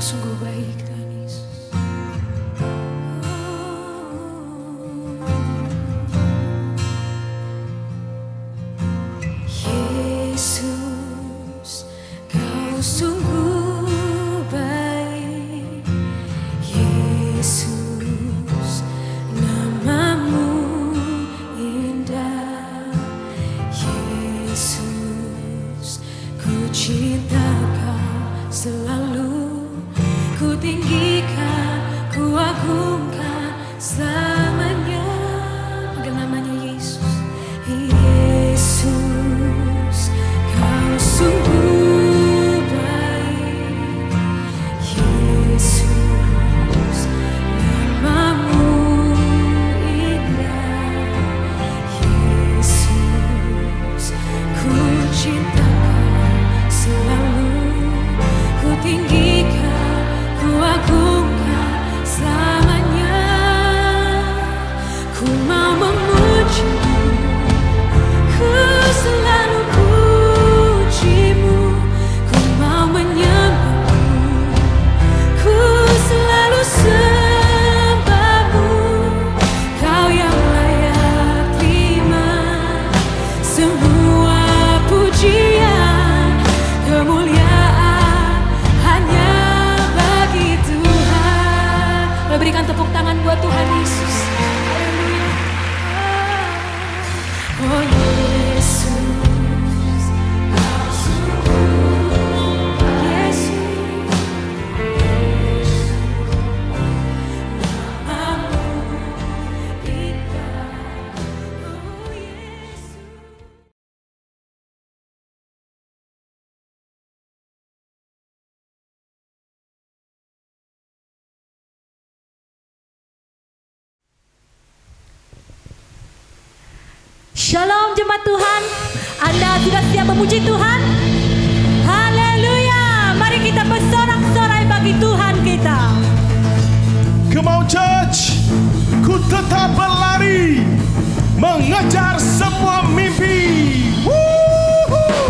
Sungguh baik Tuhan Yesus. Yesus, Kau sungguh baik. Yesus, nama-Mu indah. Yesus, ku cinta Kau selalu. Ku tinggikan, ku agungkan selamanya. Panggil namanya Yesus. Yesus, Kau sungguh baik. Yesus, nama-Mu indah. Yesus, ku cinta Kau selalu. Ku tinggikan, ku agungkan selamanya. Ku mau memuji-Mu, ku selalu puji-Mu. Ku mau menyembah-Mu, ku selalu sembah-Mu. Kau yang layak terima semua pujian, kemuliaan hanya bagi Tuhan. Berikan tepuk tangan buat Tuhan Yesus. Haleluya. Oh Yesus, Kau sungguh Yesus, nama-Mu indah. Oh Yesus. Shalom jemaat Tuhan, Anda sudah siap memuji Tuhan? Haleluya, mari kita bersorak-sorai bagi Tuhan kita. Come on church, ku tetap berlari, mengejar semua mimpi. Woohoo!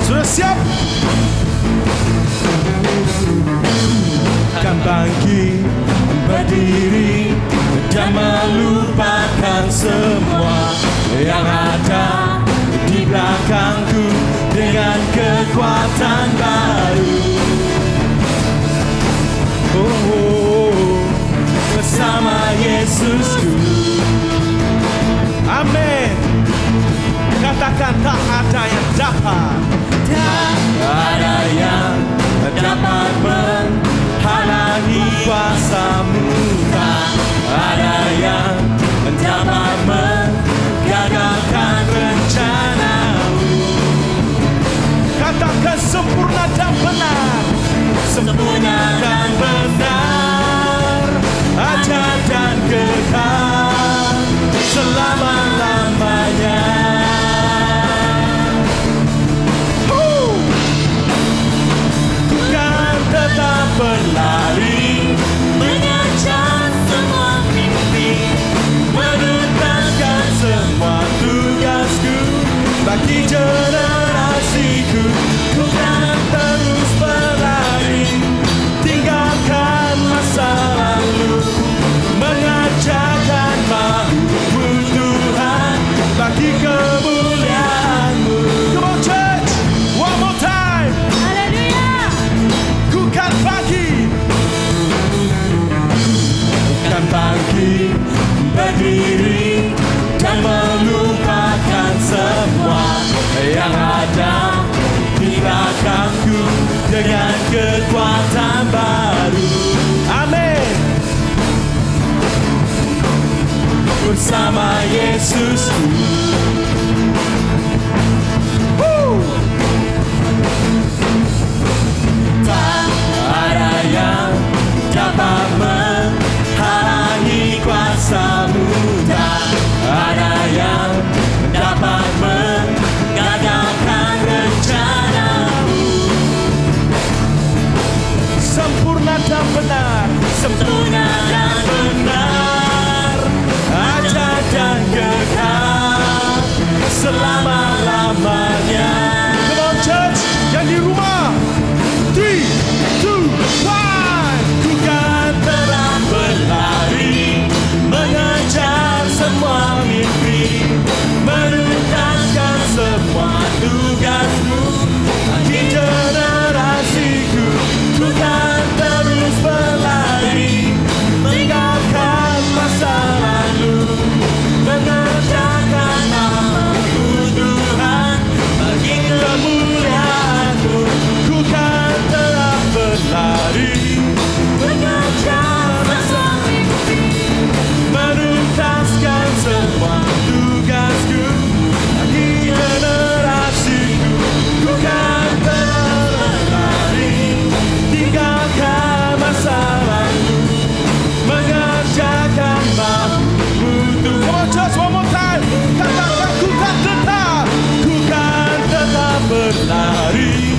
Sudah siap? Kan bangkit, berdiri, dan melupakan semua yang ada di belakangku dengan kekuatan baru. Oh, bersama Yesusku. Amin. Katakan tak ada yang dapat. Tak ada yang dapat menghalangi kuasa-Mu. Tak ada yang dapat menggagalkan rencana-Mu. Katakan sempurna dan benar. Sempurna dan benar, ajar dan kekal selama-lamanya. bersama Yesusku. Tak ada yang dapat menghalangi kuasa-Mu, tak ada yang dapat menggagalkan rencana-Mu. Sempurna dan benar, sempurna dan benar, ajaib dan kekal selama-lamanya. Come on church, yang di rumah. 3, 2, 1. Ku kan telah berlari, mengejar semua mimpi, menuntaskan semua tugas-Mu bagi generasiku. Ku kan terus berlari, meninggalkan masa lalu, mengerjakan nama-Mu Tuhan bagi kemuliaan-Mu. Ku kan telah berlari, mengejar masa mimpi, menuntaskan semua tugasku bagi generasiku. Ku kan telah berlari, tinggalkan masa lalu, mengerjakan mau-Mu Tuhan. Come on just one more time. Katakan ku kan tetap berlari,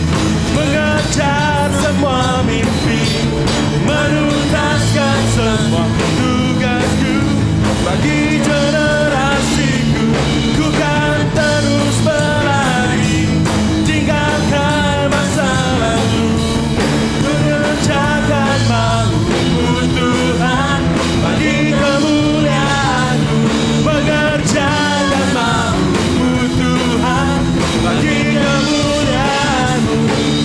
mengejar semua mimpi, menuntaskan semua tugasku bagi generasiku. Ku kan terus berlari, tinggalkan masa lalu, mengerjakan mau-Mu Tuhan bagi kemuliaan-Mu, mengerjakan mau-Mu Tuhan bagi kemuliaan-Mu,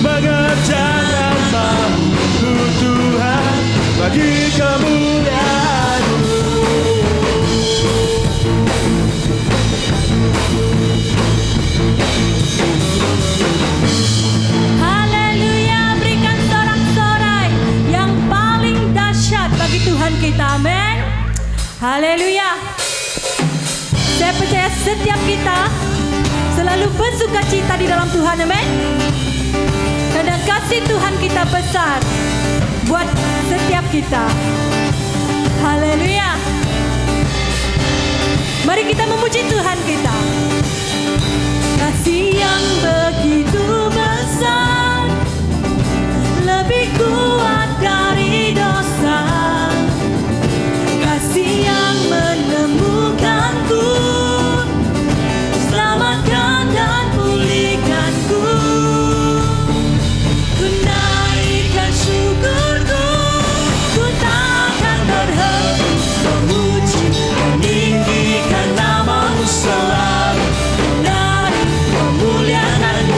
mengerjakan mau-Mu Tuhan bagi kemuliaan-Mu. Haleluya, berikan sorak-sorai yang paling dahsyat bagi Tuhan kita, amin. Haleluya. Saya percaya setiap kita selalu bersuka cita di dalam Tuhan, amin. Karena kasih Tuhan kita besar buat setiap kita. Haleluya. Mari kita memuji Tuhan kita. Kasih yang begitu besar, lebih kuat dari dosa. Kasih yang menemukanku, selamatkan dan pulihkanku. Ku naikkan syukurku, ku takkan berhenti memuji, meninggikan nama-Mu selalu. Dari kemuliaan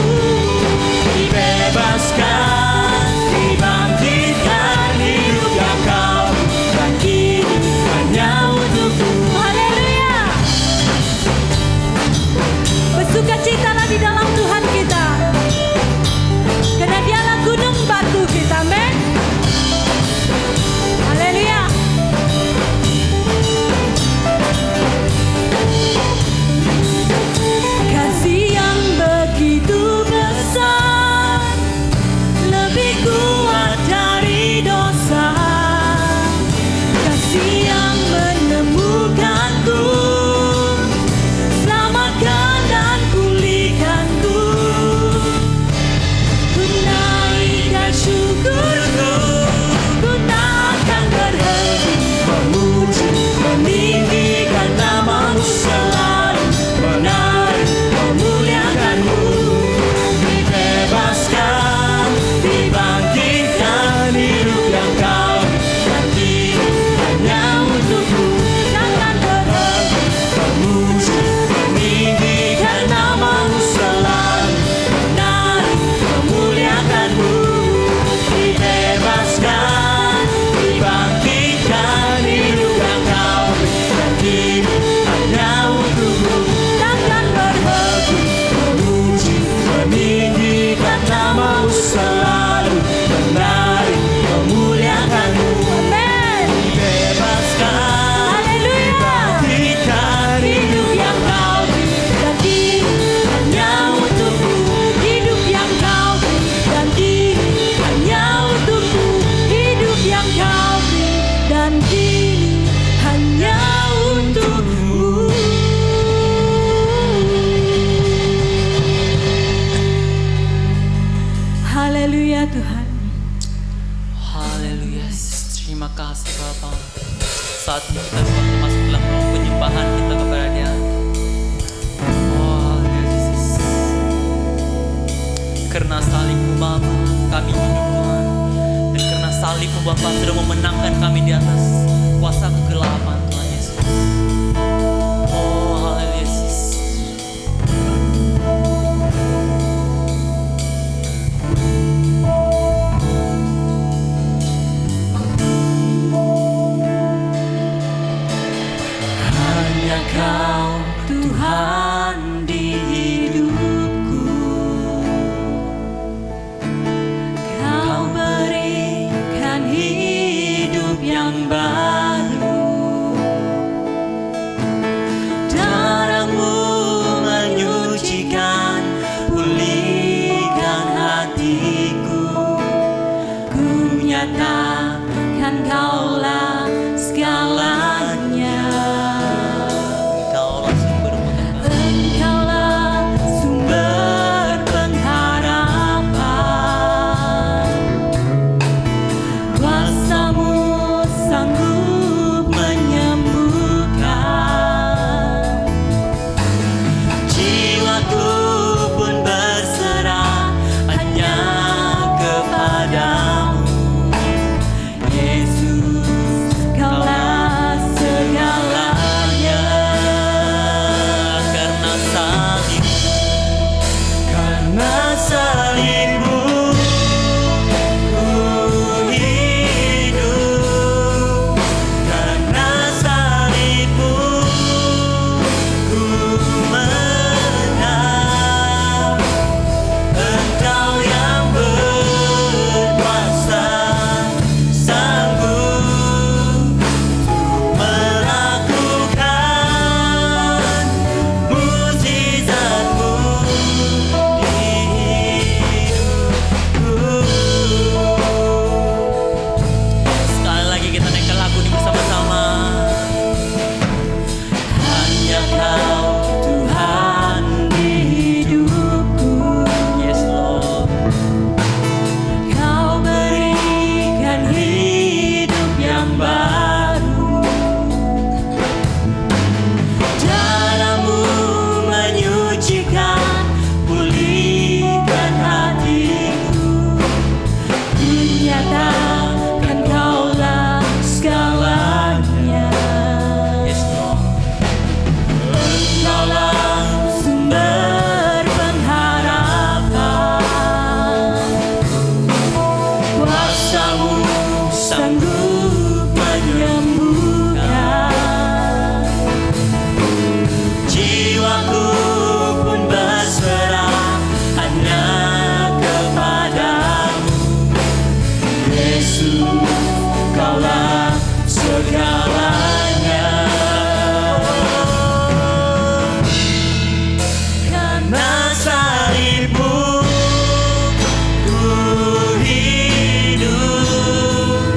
Haleluya Tuhan. Haleluya Yesus. Terima kasih Bapa. Saat ini kita waktu masuk dalam ruang penyembahan kita kepada Dia. Oh Yesus. Karena salib-Mu Bapa kami hidup Tuhan. Dan karena salib-Mu Bapa sudah memenangkan kami di atas kuasa kegelapan Tuhan Yesus. Oh haleluya Yesus. Hanya Kau Tuhan di hidupku. Kau berikan hidup yang baru. Darah-Mu menyucikan, pulihkan hatiku. Ku nyatakan Kaulah segalanya. Kaulah sumber pengharapan. Engkaulah sumber pengharapan. Kuasa-Mu sanggup menyembuhkan. Jiwaku pun berserah hanya kepadamu. Yesus, Kaulah segalanya. Karena salib-Mu ku hidup. Karena salib-Mu ku menang. Engkau yang berkuasa sanggup melakukan mukjizat-Mu di hidupku. Sekali lagi kita naikkan lagu ini bersama-sama. Hanya Kau Tuhan di hidupku. Yes Lord. Kau berikan hidup yang baru. Darah-Mu menyucikan, pulihkan hatiku. Ku nyatakan Kaulah segalanya. Yes Lord. Engkaulah Sumber pengharapan. kuasa-Mu Sanggup menyembuhkan. Jiwaku pun berserah hanya kepadamu. Yesus, Kaulah segalanya. Karena salib-Mu ku hidup.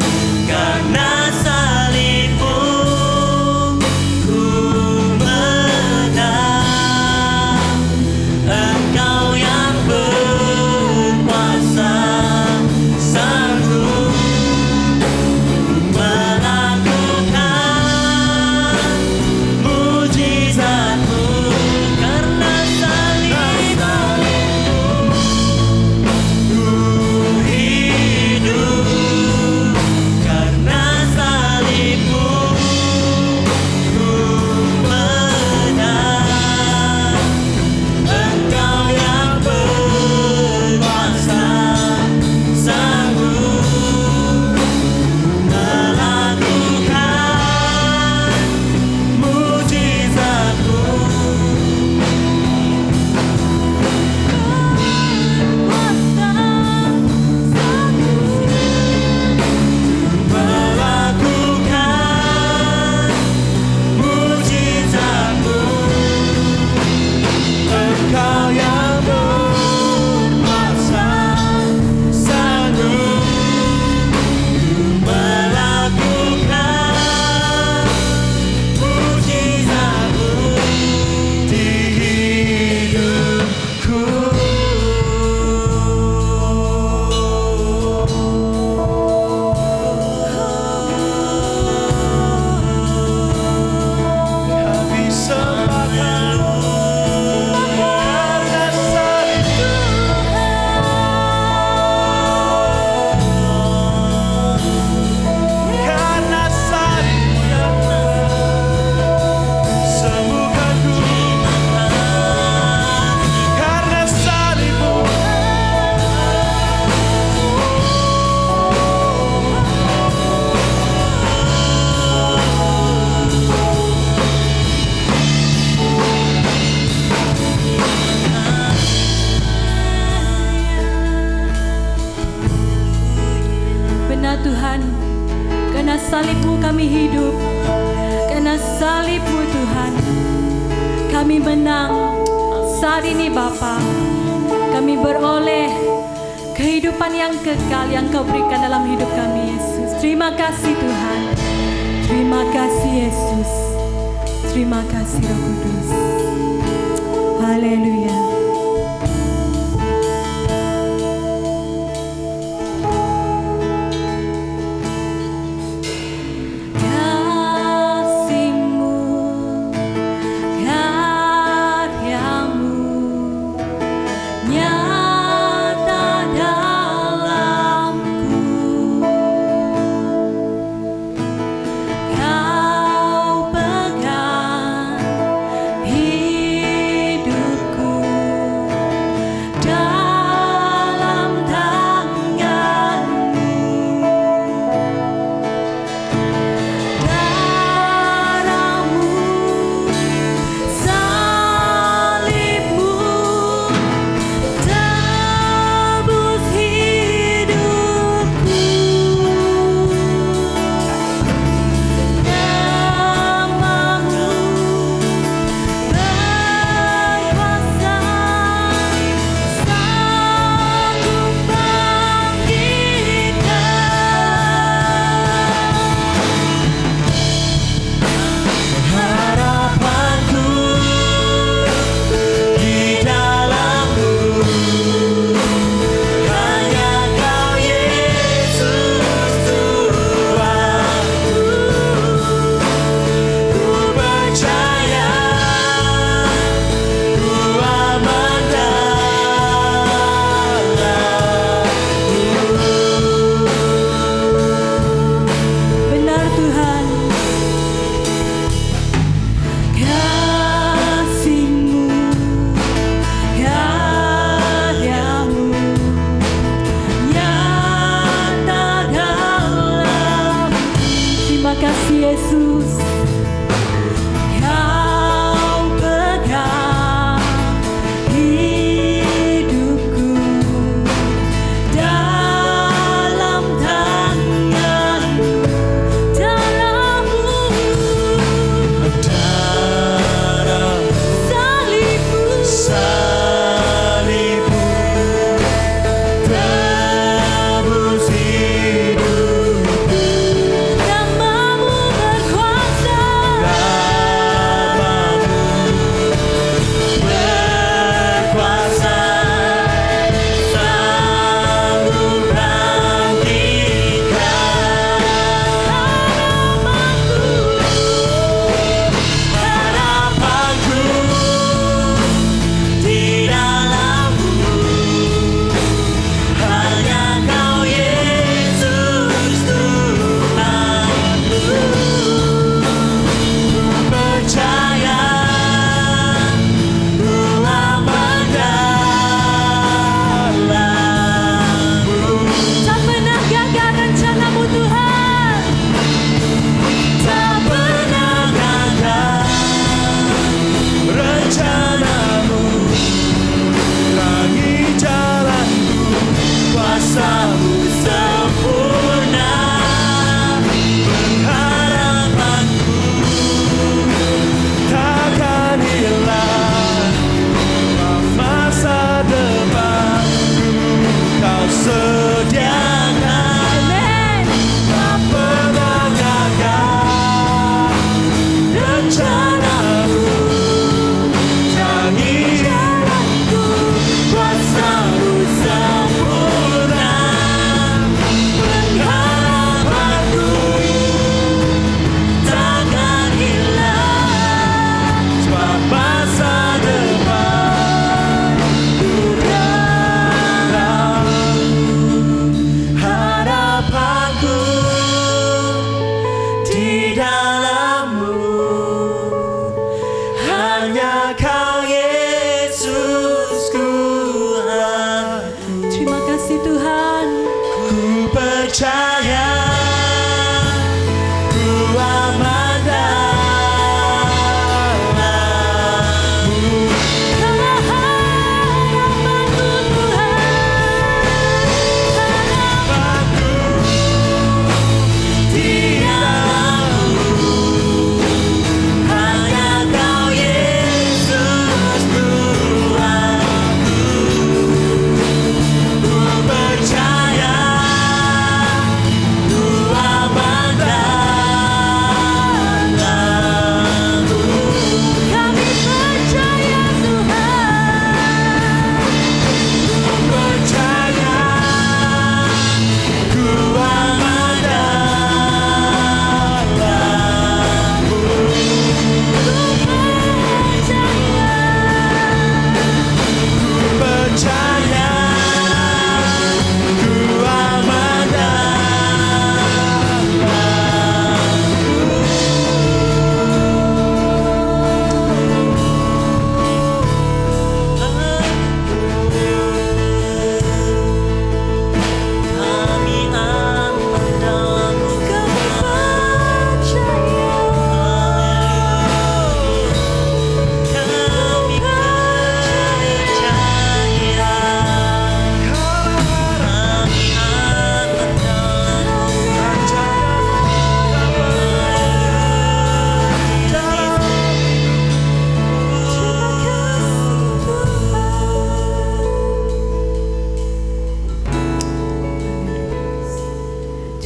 Tuhan. Karena salib-Mu kami hidup. Karena salib-Mu Tuhan, kami menang. Saat ini Bapa, kami beroleh kehidupan yang kekal yang Kau berikan dalam hidup kami, Yesus. Terima kasih Tuhan. Terima kasih Yesus. Terima kasih Roh Kudus. Haleluya.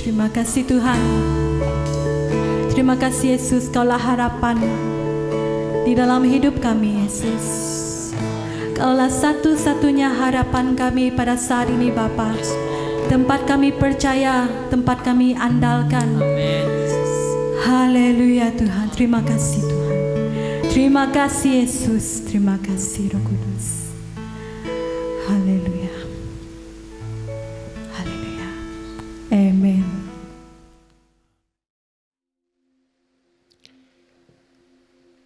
Terima kasih Tuhan. Terima kasih Yesus, Kaulah harapan di dalam hidup kami Yesus. Kaulah satu-satunya harapan kami pada saat ini Bapa. Tempat kami percaya, tempat kami andalkan. Amin. Haleluya Tuhan, terima kasih Tuhan. Terima kasih Yesus, terima kasih Roh Kudus. Haleluya. Haleluya. Amen.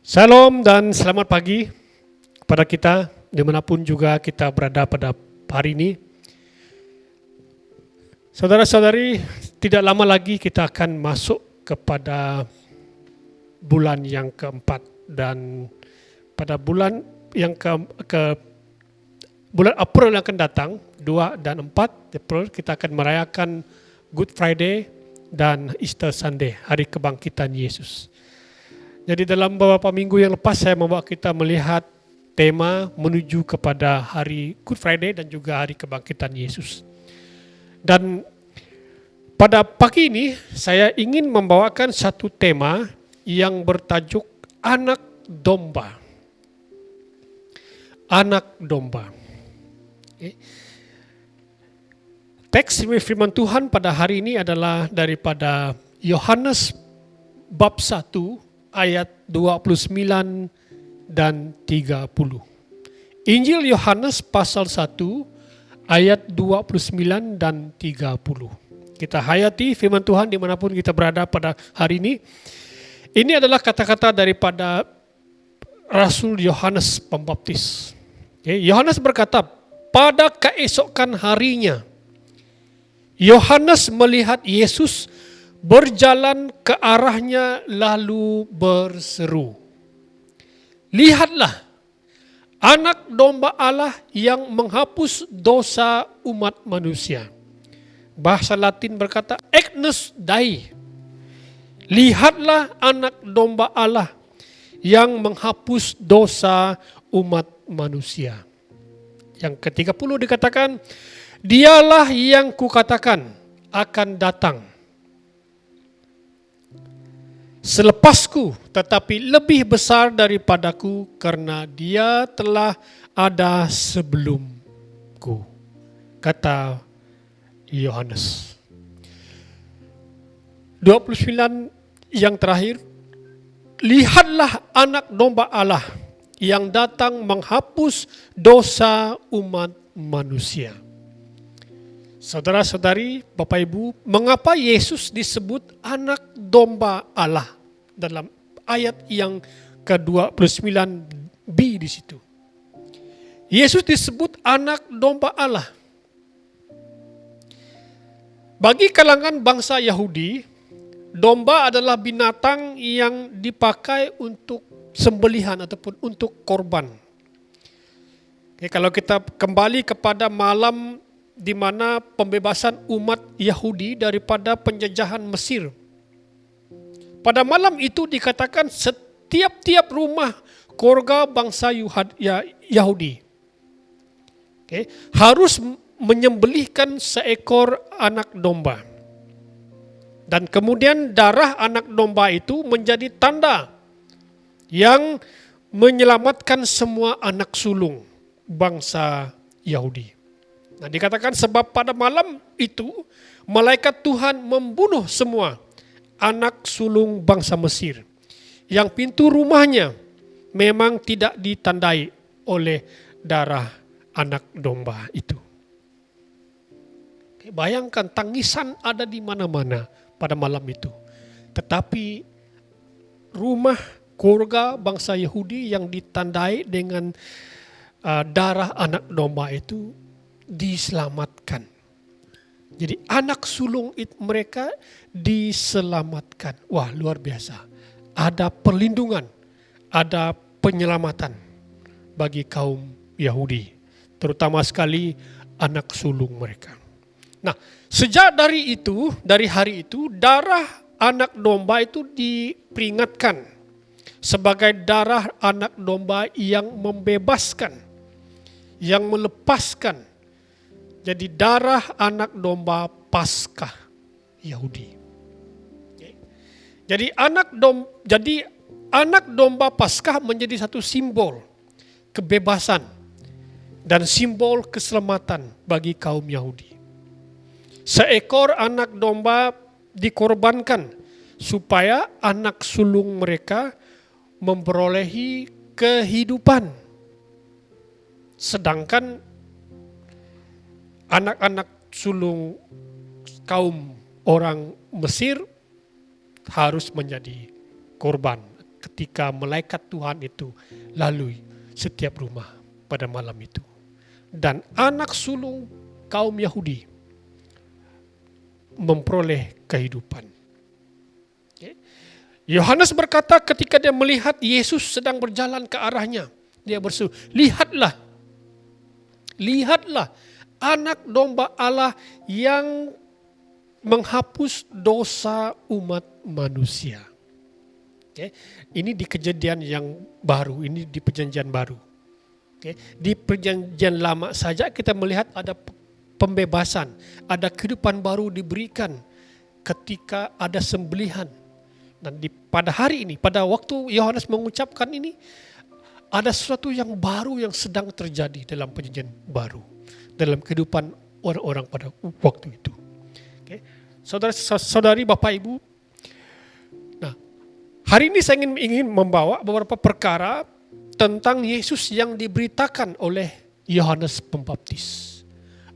Salam dan selamat pagi kepada kita dimanapun juga kita berada pada hari ini. Saudara-saudari, tidak lama lagi kita akan masuk kepada bulan yang keempat, dan pada bulan yang ke bulan April yang akan datang 2 dan 4 April kita akan merayakan Good Friday dan Easter Sunday, hari kebangkitan Yesus. Jadi dalam beberapa minggu yang lepas saya membawa kita melihat tema menuju kepada hari Good Friday dan juga hari kebangkitan Yesus. Dan pada pagi ini saya ingin membawakan satu tema yang bertajuk Anak Domba. Anak Domba. Okay. Teks firman Tuhan pada hari ini adalah daripada Yohanes bab 1 ayat 29 dan 30. Injil Yohanes pasal 1 ayat 29 dan 30. Kita hayati firman Tuhan dimanapun kita berada pada hari ini. Ini adalah kata-kata daripada Rasul Yohanes Pembaptis. Yohanes berkata, pada keesokan harinya, Yohanes melihat Yesus berjalan ke arahnya lalu berseru, lihatlah, anak domba Allah yang menghapus dosa umat manusia. Bahasa Latin berkata, Agnus Dei. Lihatlah anak domba Allah yang menghapus dosa umat manusia. Yang ke-30 dikatakan, dialah yang kukatakan akan datang selepasku, tetapi lebih besar daripadaku karena dia telah ada sebelumku, kata Yohanes. 29 yang terakhir, lihatlah anak domba Allah yang datang menghapus dosa umat manusia. Saudara-saudari, Bapak Ibu, mengapa Yesus disebut anak domba Allah dalam ayat yang ke-29b di situ? Yesus disebut anak domba Allah. Bagi kalangan bangsa Yahudi, domba adalah binatang yang dipakai untuk sembelihan ataupun untuk korban. Oke, kalau kita kembali kepada malam di mana pembebasan umat Yahudi daripada penjajahan Mesir. Pada malam itu dikatakan setiap rumah keluarga bangsa Yahudi harus menyembelihkan seekor anak domba. Dan kemudian darah anak domba itu menjadi tanda yang menyelamatkan semua anak sulung bangsa Yahudi. Nah, dikatakan sebab pada malam itu malaikat Tuhan membunuh semua anak sulung bangsa Mesir yang pintu rumahnya memang tidak ditandai oleh darah anak domba itu. Bayangkan tangisan ada di mana-mana pada malam itu. Tetapi rumah keluarga bangsa Yahudi yang ditandai dengan darah anak domba itu diselamatkan. Jadi anak sulung mereka diselamatkan. Wah, luar biasa. Ada perlindungan, ada penyelamatan bagi kaum Yahudi, terutama sekali anak sulung mereka. Nah, sejak dari hari itu, darah anak domba itu diperingatkan sebagai darah anak domba yang membebaskan, yang melepaskan. Jadi darah anak domba Paskah Yahudi. Jadi anak domba Paskah menjadi satu simbol kebebasan dan simbol keselamatan bagi kaum Yahudi. Seekor anak domba dikorbankan supaya anak sulung mereka memperolehi kehidupan. Sedangkan anak-anak sulung kaum orang Mesir harus menjadi korban ketika malaikat Tuhan itu lalui setiap rumah pada malam itu. Dan anak sulung kaum Yahudi memperoleh kehidupan. Yohanes berkata ketika dia melihat Yesus sedang berjalan ke arahnya, dia berseru, lihatlah anak domba Allah yang menghapus dosa umat manusia. Ini di kejadian yang baru, ini di perjanjian baru. Di perjanjian lama saja kita melihat ada pembebasan, ada kehidupan baru diberikan ketika ada sembelihan. Dan pada hari ini, pada waktu Yohanes mengucapkan ini, ada sesuatu yang baru yang sedang terjadi dalam perjanjian baru, dalam kehidupan orang-orang pada waktu itu. Saudara-saudari, Bapak Ibu, nah hari ini saya ingin membawa beberapa perkara tentang Yesus yang diberitakan oleh Yohanes Pembaptis.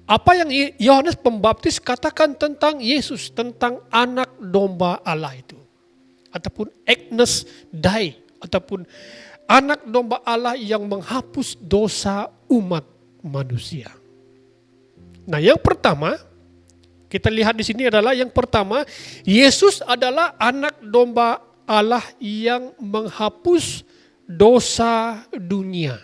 Apa yang Yohanes Pembaptis katakan tentang Yesus, tentang anak domba Allah itu, ataupun Agnus Dei, ataupun anak domba Allah yang menghapus dosa umat manusia. Nah, yang pertama kita lihat di sini adalah yang pertama, Yesus adalah anak domba Allah yang menghapus dosa dunia.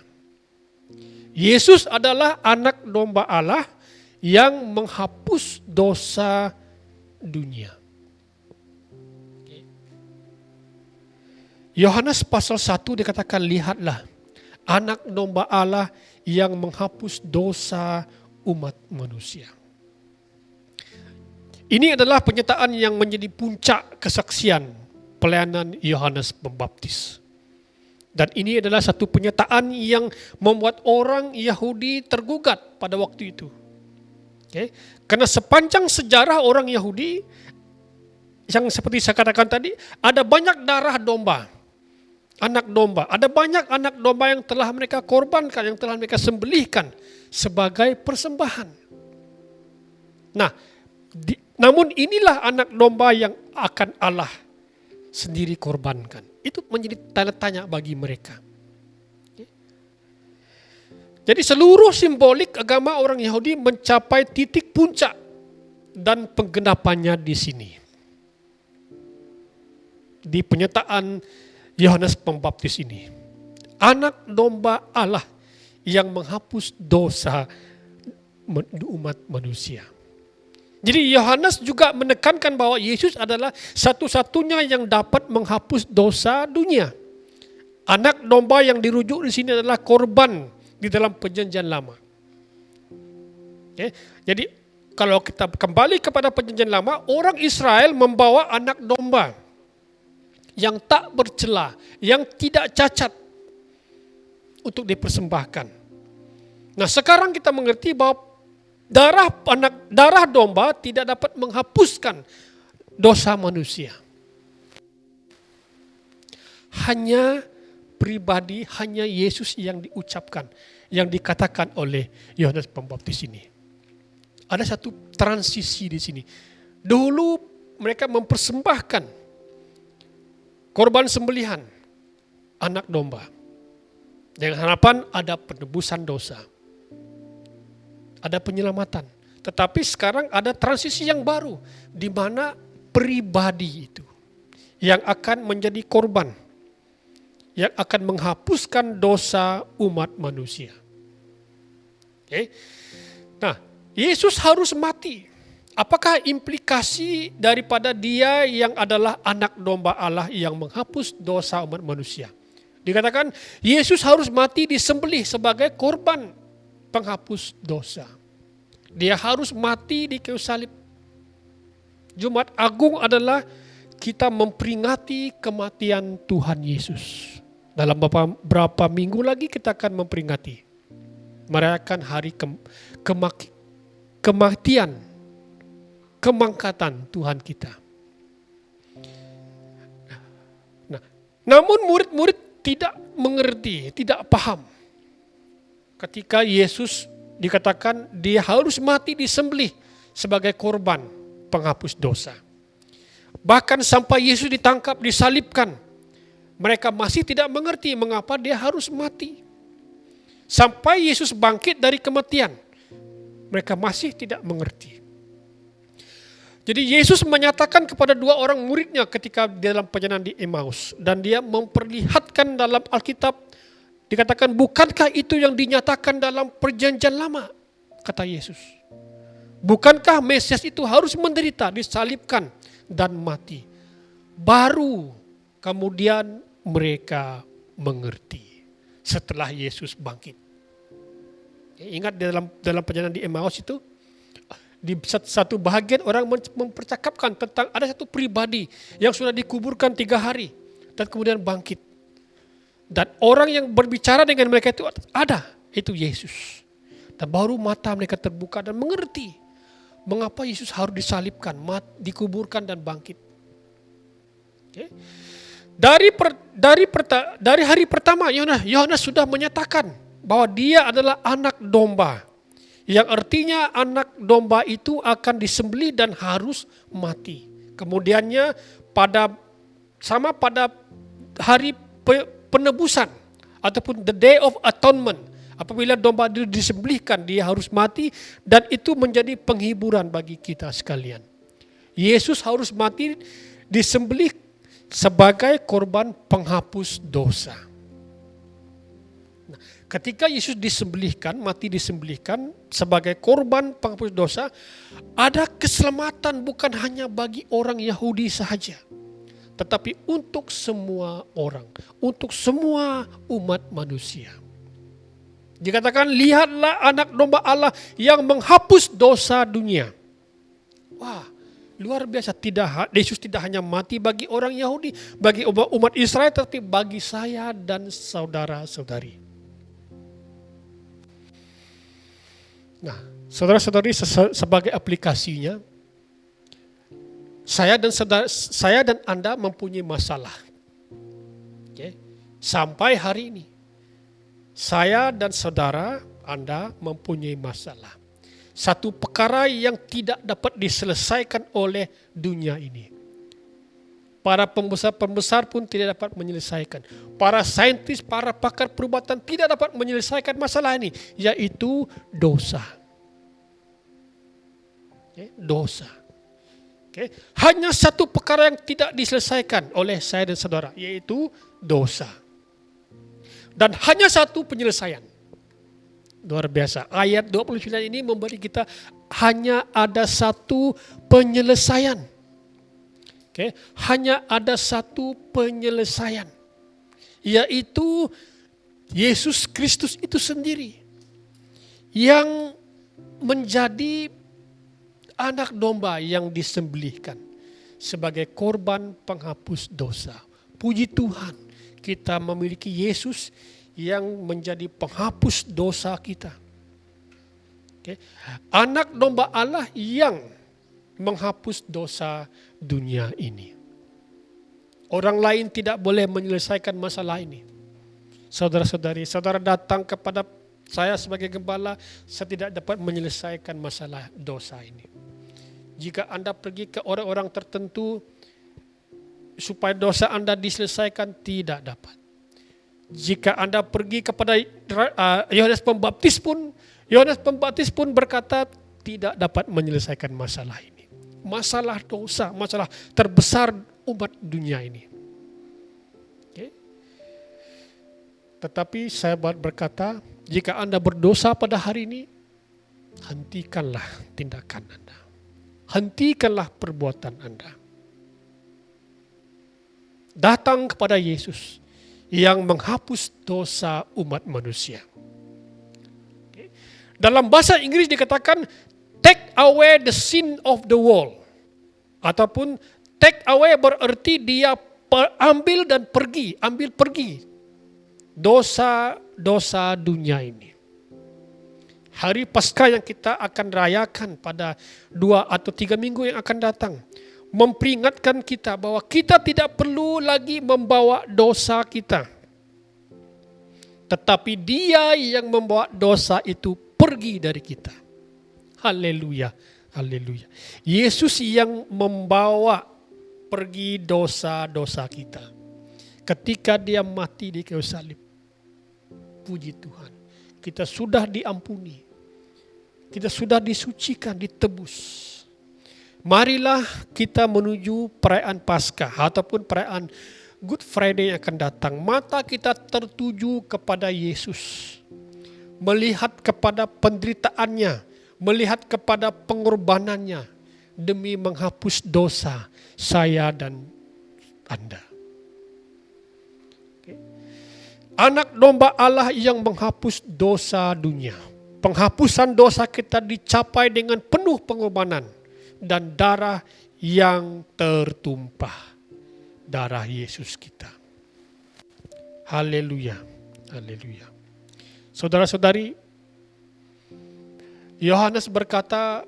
Yesus adalah anak domba Allah yang menghapus dosa dunia. Yohanes pasal 1 dikatakan, lihatlah anak domba Allah yang menghapus dosa umat manusia. Ini adalah pernyataan yang menjadi puncak kesaksian pelayanan Yohanes Pembaptis. Dan ini adalah satu pernyataan yang membuat orang Yahudi tergugat pada waktu itu. Karena sepanjang sejarah orang Yahudi, yang seperti saya katakan tadi, ada banyak darah domba, anak domba. Ada banyak anak domba yang telah mereka korbankan, yang telah mereka sembelihkan sebagai persembahan. Nah, namun inilah anak domba yang akan Allah sendiri korbankan. Itu menjadi tanda tanya bagi mereka. Jadi seluruh simbolik agama orang Yahudi mencapai titik puncak dan penggenapannya di sini. Di pernyataan Yohanes Pembaptis ini. Anak domba Allah yang menghapus dosa umat manusia. Jadi Yohanes juga menekankan bahwa Yesus adalah satu-satunya yang dapat menghapus dosa dunia. Anak domba yang dirujuk di sini adalah korban di dalam perjanjian lama. Jadi kalau kita kembali kepada perjanjian lama, orang Israel membawa anak domba yang tak bercela, yang tidak cacat untuk dipersembahkan. Nah, sekarang kita mengerti bahwa darah domba tidak dapat menghapuskan dosa manusia. Hanya pribadi, hanya Yesus yang diucapkan, yang dikatakan oleh Yohanes Pembaptis ini. Ada satu transisi di sini. Dulu mereka mempersembahkan korban sembelihan anak domba dengan harapan ada penebusan dosa, ada penyelamatan. Tetapi sekarang ada transisi yang baru, di mana pribadi itu yang akan menjadi korban, yang akan menghapuskan dosa umat manusia. Nah, Yesus harus mati. Apakah implikasi daripada dia yang adalah anak domba Allah yang menghapus dosa umat manusia? Dikatakan Yesus harus mati disembelih sebagai korban penghapus dosa. Dia harus mati di kayu salib. Jumat Agung adalah kita memperingati kematian Tuhan Yesus. Dalam beberapa minggu lagi kita akan memperingati, merayakan hari kematian, kemangkatan Tuhan kita. Nah, namun murid-murid tidak mengerti, tidak paham. Ketika Yesus dikatakan dia harus mati disembelih sebagai korban penghapus dosa. Bahkan sampai Yesus ditangkap, disalibkan, mereka masih tidak mengerti mengapa dia harus mati. Sampai Yesus bangkit dari kematian, mereka masih tidak mengerti. Jadi Yesus menyatakan kepada dua orang muridnya ketika dalam perjalanan di Emmaus, dan dia memperlihatkan dalam Alkitab, dikatakan, bukankah itu yang dinyatakan dalam perjanjian lama? Kata Yesus. Bukankah Mesias itu harus menderita, disalibkan, dan mati? Baru kemudian mereka mengerti setelah Yesus bangkit. Ingat dalam perjalanan di Emmaus itu, di satu bahagian orang mempercakapkan tentang ada satu pribadi yang sudah dikuburkan 3 hari dan kemudian bangkit. Dan orang yang berbicara dengan mereka itu Yesus. Dan baru mata mereka terbuka dan mengerti mengapa Yesus harus disalibkan, dikuburkan dan bangkit. Okay. Dari hari pertama Yohanes sudah menyatakan bahwa dia adalah anak domba. Yang artinya anak domba itu akan disembelih dan harus mati. Kemudiannya pada hari penebusan ataupun the day of atonement, apabila domba itu disembelihkan, dia harus mati, dan itu menjadi penghiburan bagi kita sekalian. Yesus harus mati disembelih sebagai korban penghapus dosa. Nah, ketika Yesus mati disembelihkan sebagai korban penghapus dosa, ada keselamatan bukan hanya bagi orang Yahudi sahaja, tetapi untuk semua orang, untuk semua umat manusia. Dikatakan, lihatlah anak domba Allah yang menghapus dosa dunia. Wah, luar biasa. Yesus tidak hanya mati bagi orang Yahudi, bagi umat Israel, tetapi bagi saya dan saudara-saudari. Nah, saudara-saudari, sebagai aplikasinya, saya dan Anda mempunyai masalah. Okay. Sampai hari ini, saya dan saudara Anda mempunyai masalah. Satu perkara yang tidak dapat diselesaikan oleh dunia ini. Para pembesar-pembesar pun tidak dapat menyelesaikan. Para saintis, para pakar perubatan tidak dapat menyelesaikan masalah ini, yaitu dosa. Okay. Dosa. Okay. Hanya satu perkara yang tidak diselesaikan oleh saya dan saudara, yaitu dosa. Dan hanya satu penyelesaian. Luar biasa. Ayat 29 ini memberi kita hanya ada satu penyelesaian. Okay. Hanya ada satu penyelesaian. Yaitu Yesus Kristus itu sendiri. Yang menjadi anak domba yang disembelihkan sebagai korban penghapus dosa. Puji Tuhan, kita memiliki Yesus yang menjadi penghapus dosa kita. Okay. Anak domba Allah yang menghapus dosa dunia ini. Orang lain tidak boleh menyelesaikan masalah ini. Saudara-saudari, saudara datang kepada saya sebagai gembala, saya tidak dapat menyelesaikan masalah dosa ini. Jika Anda pergi ke orang-orang tertentu supaya dosa Anda diselesaikan, tidak dapat. Jika Anda pergi kepada Yohanes Pembaptis pun berkata tidak dapat menyelesaikan masalah ini. Masalah dosa, masalah terbesar umat dunia ini. Okay. Tetapi saya berkata, jika Anda berdosa pada hari ini, hentikanlah tindakan Anda. Hentikanlah perbuatan Anda. Datang kepada Yesus yang menghapus dosa umat manusia. Okay. Dalam bahasa Inggris dikatakan, take away the sin of the world. Ataupun take away berarti dia ambil dan pergi, ambil pergi dosa-dosa dunia ini. Hari Paskah yang kita akan rayakan pada 2 atau 3 minggu yang akan datang memperingatkan kita bahwa kita tidak perlu lagi membawa dosa kita. Tetapi Dia yang membawa dosa itu pergi dari kita. Haleluya, haleluya. Yesus yang membawa pergi dosa-dosa kita. Ketika Dia mati di kayu salib. Puji Tuhan. Kita sudah diampuni. Kita sudah disucikan, ditebus. Marilah kita menuju perayaan Paskah ataupun perayaan Good Friday yang akan datang. Mata kita tertuju kepada Yesus. Melihat kepada penderitaannya. Melihat kepada pengorbanannya. Demi menghapus dosa saya dan Anda. Anak domba Allah yang menghapus dosa dunia. Penghapusan dosa kita dicapai dengan penuh pengorbanan. Dan darah yang tertumpah. Darah Yesus kita. Haleluya. Haleluya. Saudara-saudari, Yohanes berkata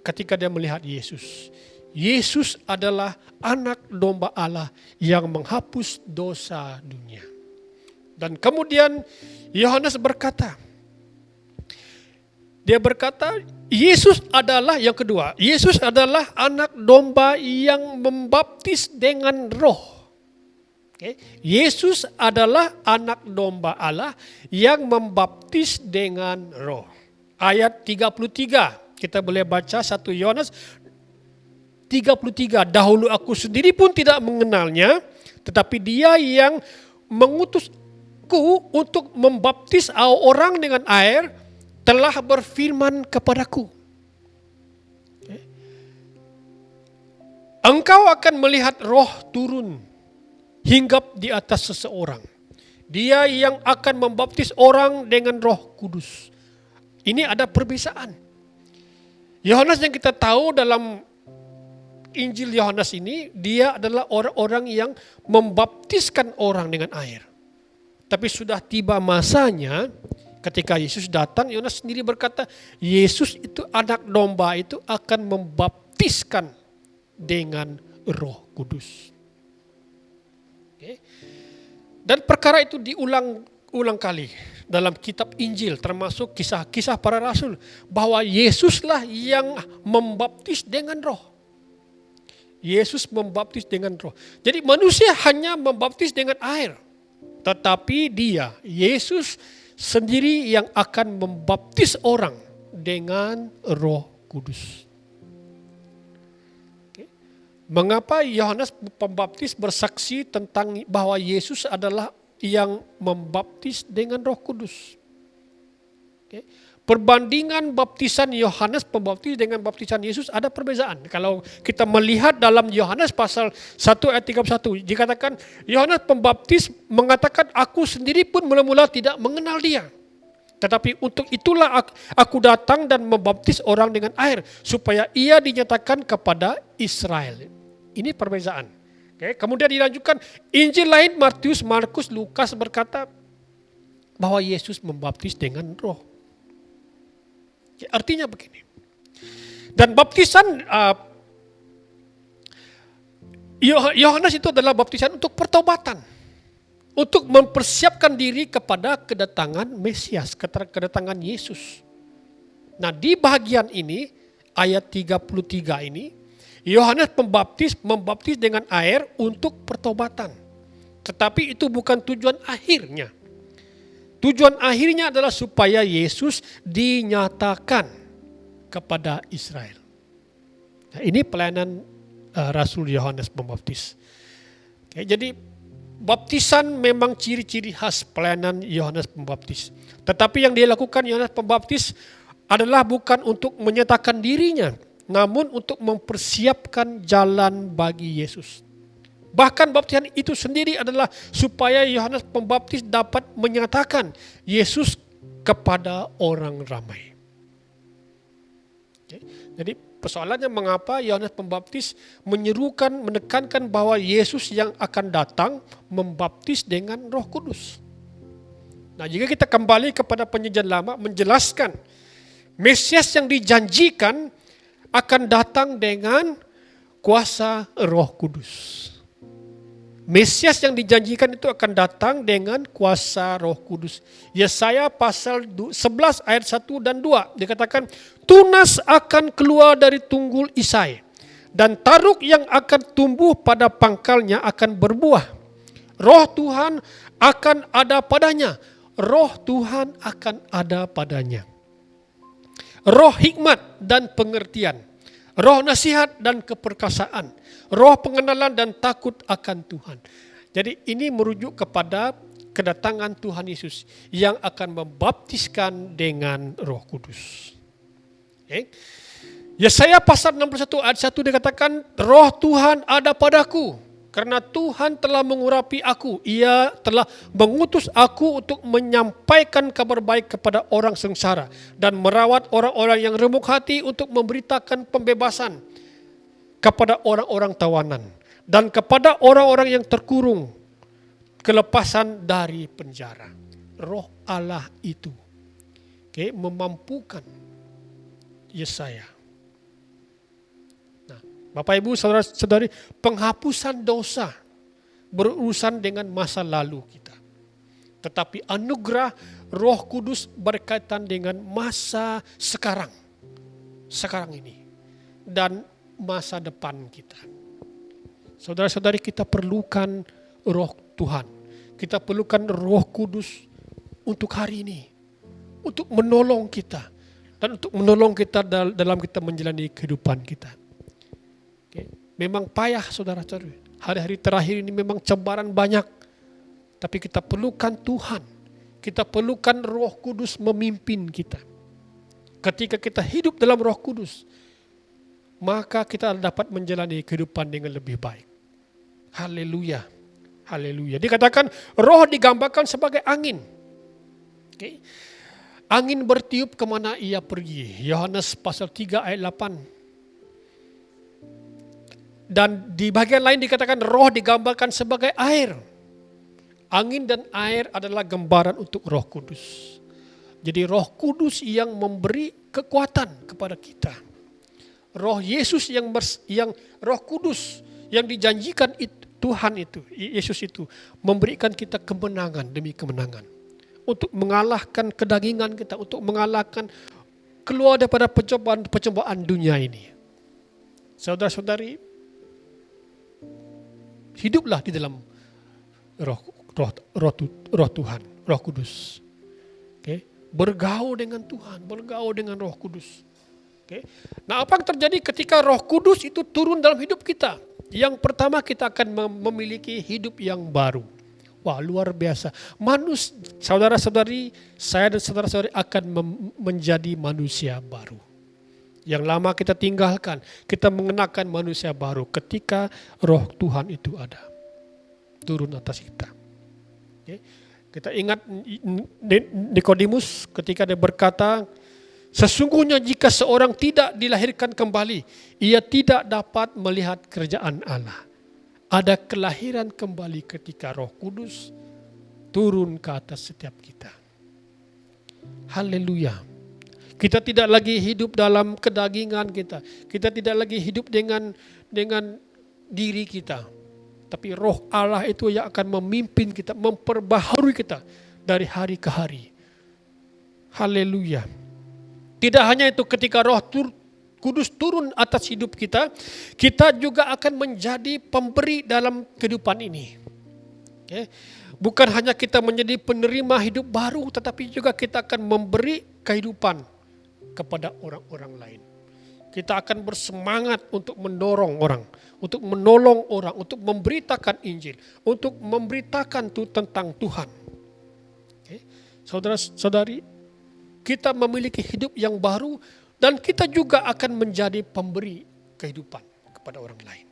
ketika dia melihat Yesus. Yesus adalah anak domba Allah yang menghapus dosa dunia. Dan kemudian Yohanes berkata, dia berkata, Yesus adalah yang kedua. Yesus adalah anak domba yang membaptis dengan roh. Okay. Yesus adalah anak domba Allah yang membaptis dengan roh. Ayat 33, kita boleh baca 1 Yohanes 33. Dahulu aku sendiri pun tidak mengenalnya, tetapi Dia yang mengutusku untuk membaptis orang dengan air, telah berfirman kepadaku. Engkau akan melihat roh turun hinggap di atas seseorang. Dia yang akan membaptis orang dengan Roh Kudus. Ini ada perbedaan. Yohanes yang kita tahu dalam Injil Yohanes ini, dia adalah orang-orang yang membaptiskan orang dengan air. Tapi sudah tiba masanya, ketika Yesus datang, Yohanes sendiri berkata, Yesus itu anak domba itu akan membaptiskan dengan Roh Kudus. Okay. Dan perkara itu diulang kali dalam kitab Injil, termasuk kisah-kisah para rasul, bahwa Yesuslah yang membaptis dengan Roh. Yesus membaptis dengan Roh. Jadi manusia hanya membaptis dengan air, tetapi Dia, Yesus sendiri yang akan membaptis orang dengan Roh Kudus. Okay. Mengapa Yohanes Pembaptis bersaksi tentang bahwa Yesus adalah yang membaptis dengan Roh Kudus? Okay. Perbandingan baptisan Yohanes Pembaptis dengan baptisan Yesus ada perbezaan. Kalau kita melihat dalam Yohanes pasal 1 ayat 31, dikatakan Yohanes Pembaptis mengatakan, aku sendiri pun mula-mula tidak mengenal Dia. Tetapi untuk itulah aku datang dan membaptis orang dengan air, supaya ia dinyatakan kepada Israel. Ini perbezaan. Okay. Kemudian dilanjutkan, Injil lain Matius, Markus, Lukas berkata bahwa Yesus membaptis dengan Roh. Artinya begini. Dan baptisan Yohanes itu adalah baptisan untuk pertobatan. Untuk mempersiapkan diri kepada kedatangan Mesias, kedatangan Yesus. Nah, di bagian ini, ayat 33 ini, Yohanes Pembaptis membaptis dengan air untuk pertobatan. Tetapi itu bukan tujuan akhirnya. Tujuan akhirnya adalah supaya Yesus dinyatakan kepada Israel. Nah, ini pelayanan Rasul Yohanes Pembaptis. Oke, jadi baptisan memang ciri-ciri khas pelayanan Yohanes Pembaptis. Tetapi yang dia lakukan Yohanes Pembaptis adalah bukan untuk menyatakan dirinya, namun untuk mempersiapkan jalan bagi Yesus. Bahkan baptisan itu sendiri adalah supaya Yohanes Pembaptis dapat menyatakan Yesus kepada orang ramai. Jadi Persoalannya mengapa Yohanes Pembaptis menekankan bahwa Yesus yang akan datang membaptis dengan Roh Kudus. Nah, jika kita kembali kepada Perjanjian Lama menjelaskan Mesias yang dijanjikan akan datang dengan kuasa Roh Kudus. Mesias yang dijanjikan itu akan datang dengan kuasa Roh Kudus. Yesaya pasal 11 ayat 1 dan 2 dikatakan, tunas akan keluar dari tunggul Isai dan taruk yang akan tumbuh pada pangkalnya akan berbuah. Roh Tuhan akan ada padanya. Roh Tuhan akan ada padanya. Roh hikmat dan pengertian, roh nasihat dan keperkasaan, roh pengenalan dan takut akan Tuhan. Jadi ini merujuk kepada kedatangan Tuhan Yesus yang akan membaptiskan dengan Roh Kudus. Okay. Yesaya pasal 61 ayat 1 dikatakan, Roh Tuhan ada padaku, karena Tuhan telah mengurapi aku. Ia telah mengutus aku untuk menyampaikan kabar baik kepada orang sengsara dan merawat orang-orang yang remuk hati, untuk memberitakan pembebasan kepada orang-orang tawanan dan kepada orang-orang yang terkurung kelepasan dari penjara. Roh Allah itu memampukan Yesaya. Bapak Ibu Saudara-saudari, penghapusan dosa berurusan dengan masa lalu kita. Tetapi anugerah Roh Kudus berkaitan dengan masa sekarang ini, dan masa depan kita. Saudara-saudari, kita perlukan Roh Tuhan. Kita perlukan Roh Kudus untuk hari ini, untuk menolong kita, dan untuk menolong kita dalam kita menjalani kehidupan kita. Memang payah, saudara-saudari. Hari-hari terakhir ini memang cobaan banyak. Tapi kita perlukan Tuhan. Kita perlukan Roh Kudus memimpin kita. Ketika kita hidup dalam Roh Kudus, maka kita dapat menjalani kehidupan dengan lebih baik. Haleluya. Haleluya. Dikatakan roh digambarkan sebagai angin. Okay. Angin bertiup kemana ia pergi. Yohanes pasal 3 ayat 8. Dan di bagian lain dikatakan roh digambarkan sebagai air. Angin dan air adalah gambaran untuk Roh Kudus. Jadi Roh Kudus yang memberi kekuatan kepada kita. Roh Yesus yang Roh Kudus yang dijanjikan Tuhan itu, Yesus itu memberikan kita kemenangan demi kemenangan. Untuk mengalahkan kedagingan kita, untuk mengalahkan keluar daripada percobaan dunia ini. Saudara-saudari, hiduplah di dalam roh Tuhan, Roh Kudus. Okay. Bergaul dengan Tuhan, bergaul dengan Roh Kudus. Okay. Nah, apa yang terjadi ketika Roh Kudus itu turun dalam hidup kita? Yang pertama, kita akan memiliki hidup yang baru. Wah, luar biasa. Saudara-saudari, saya dan saudara-saudari akan menjadi manusia baru. Yang lama kita tinggalkan, kita mengenakan manusia baru ketika Roh Tuhan itu ada. Turun atas kita. Okay. Kita ingat Nikodemus ketika dia berkata, sesungguhnya jika seorang tidak dilahirkan kembali, ia tidak dapat melihat kerajaan Allah. Ada kelahiran kembali ketika Roh Kudus turun ke atas setiap kita. Haleluya. Kita tidak lagi hidup dalam kedagingan kita. Kita tidak lagi hidup dengan diri kita. Tapi Roh Allah itu yang akan memimpin kita, memperbaharui kita dari hari ke hari. Haleluya. Tidak hanya itu, ketika Roh Kudus turun atas hidup kita, kita juga akan menjadi pemberi dalam kehidupan ini. Okay. Bukan hanya kita menjadi penerima hidup baru, tetapi juga kita akan memberi kehidupan kepada orang-orang lain. Kita akan bersemangat untuk mendorong orang, untuk menolong orang, untuk memberitakan Injil, untuk memberitakan tentang Tuhan. Okay. Saudara-saudari, kita memiliki hidup yang baru dan kita juga akan menjadi pemberi kehidupan kepada orang lain.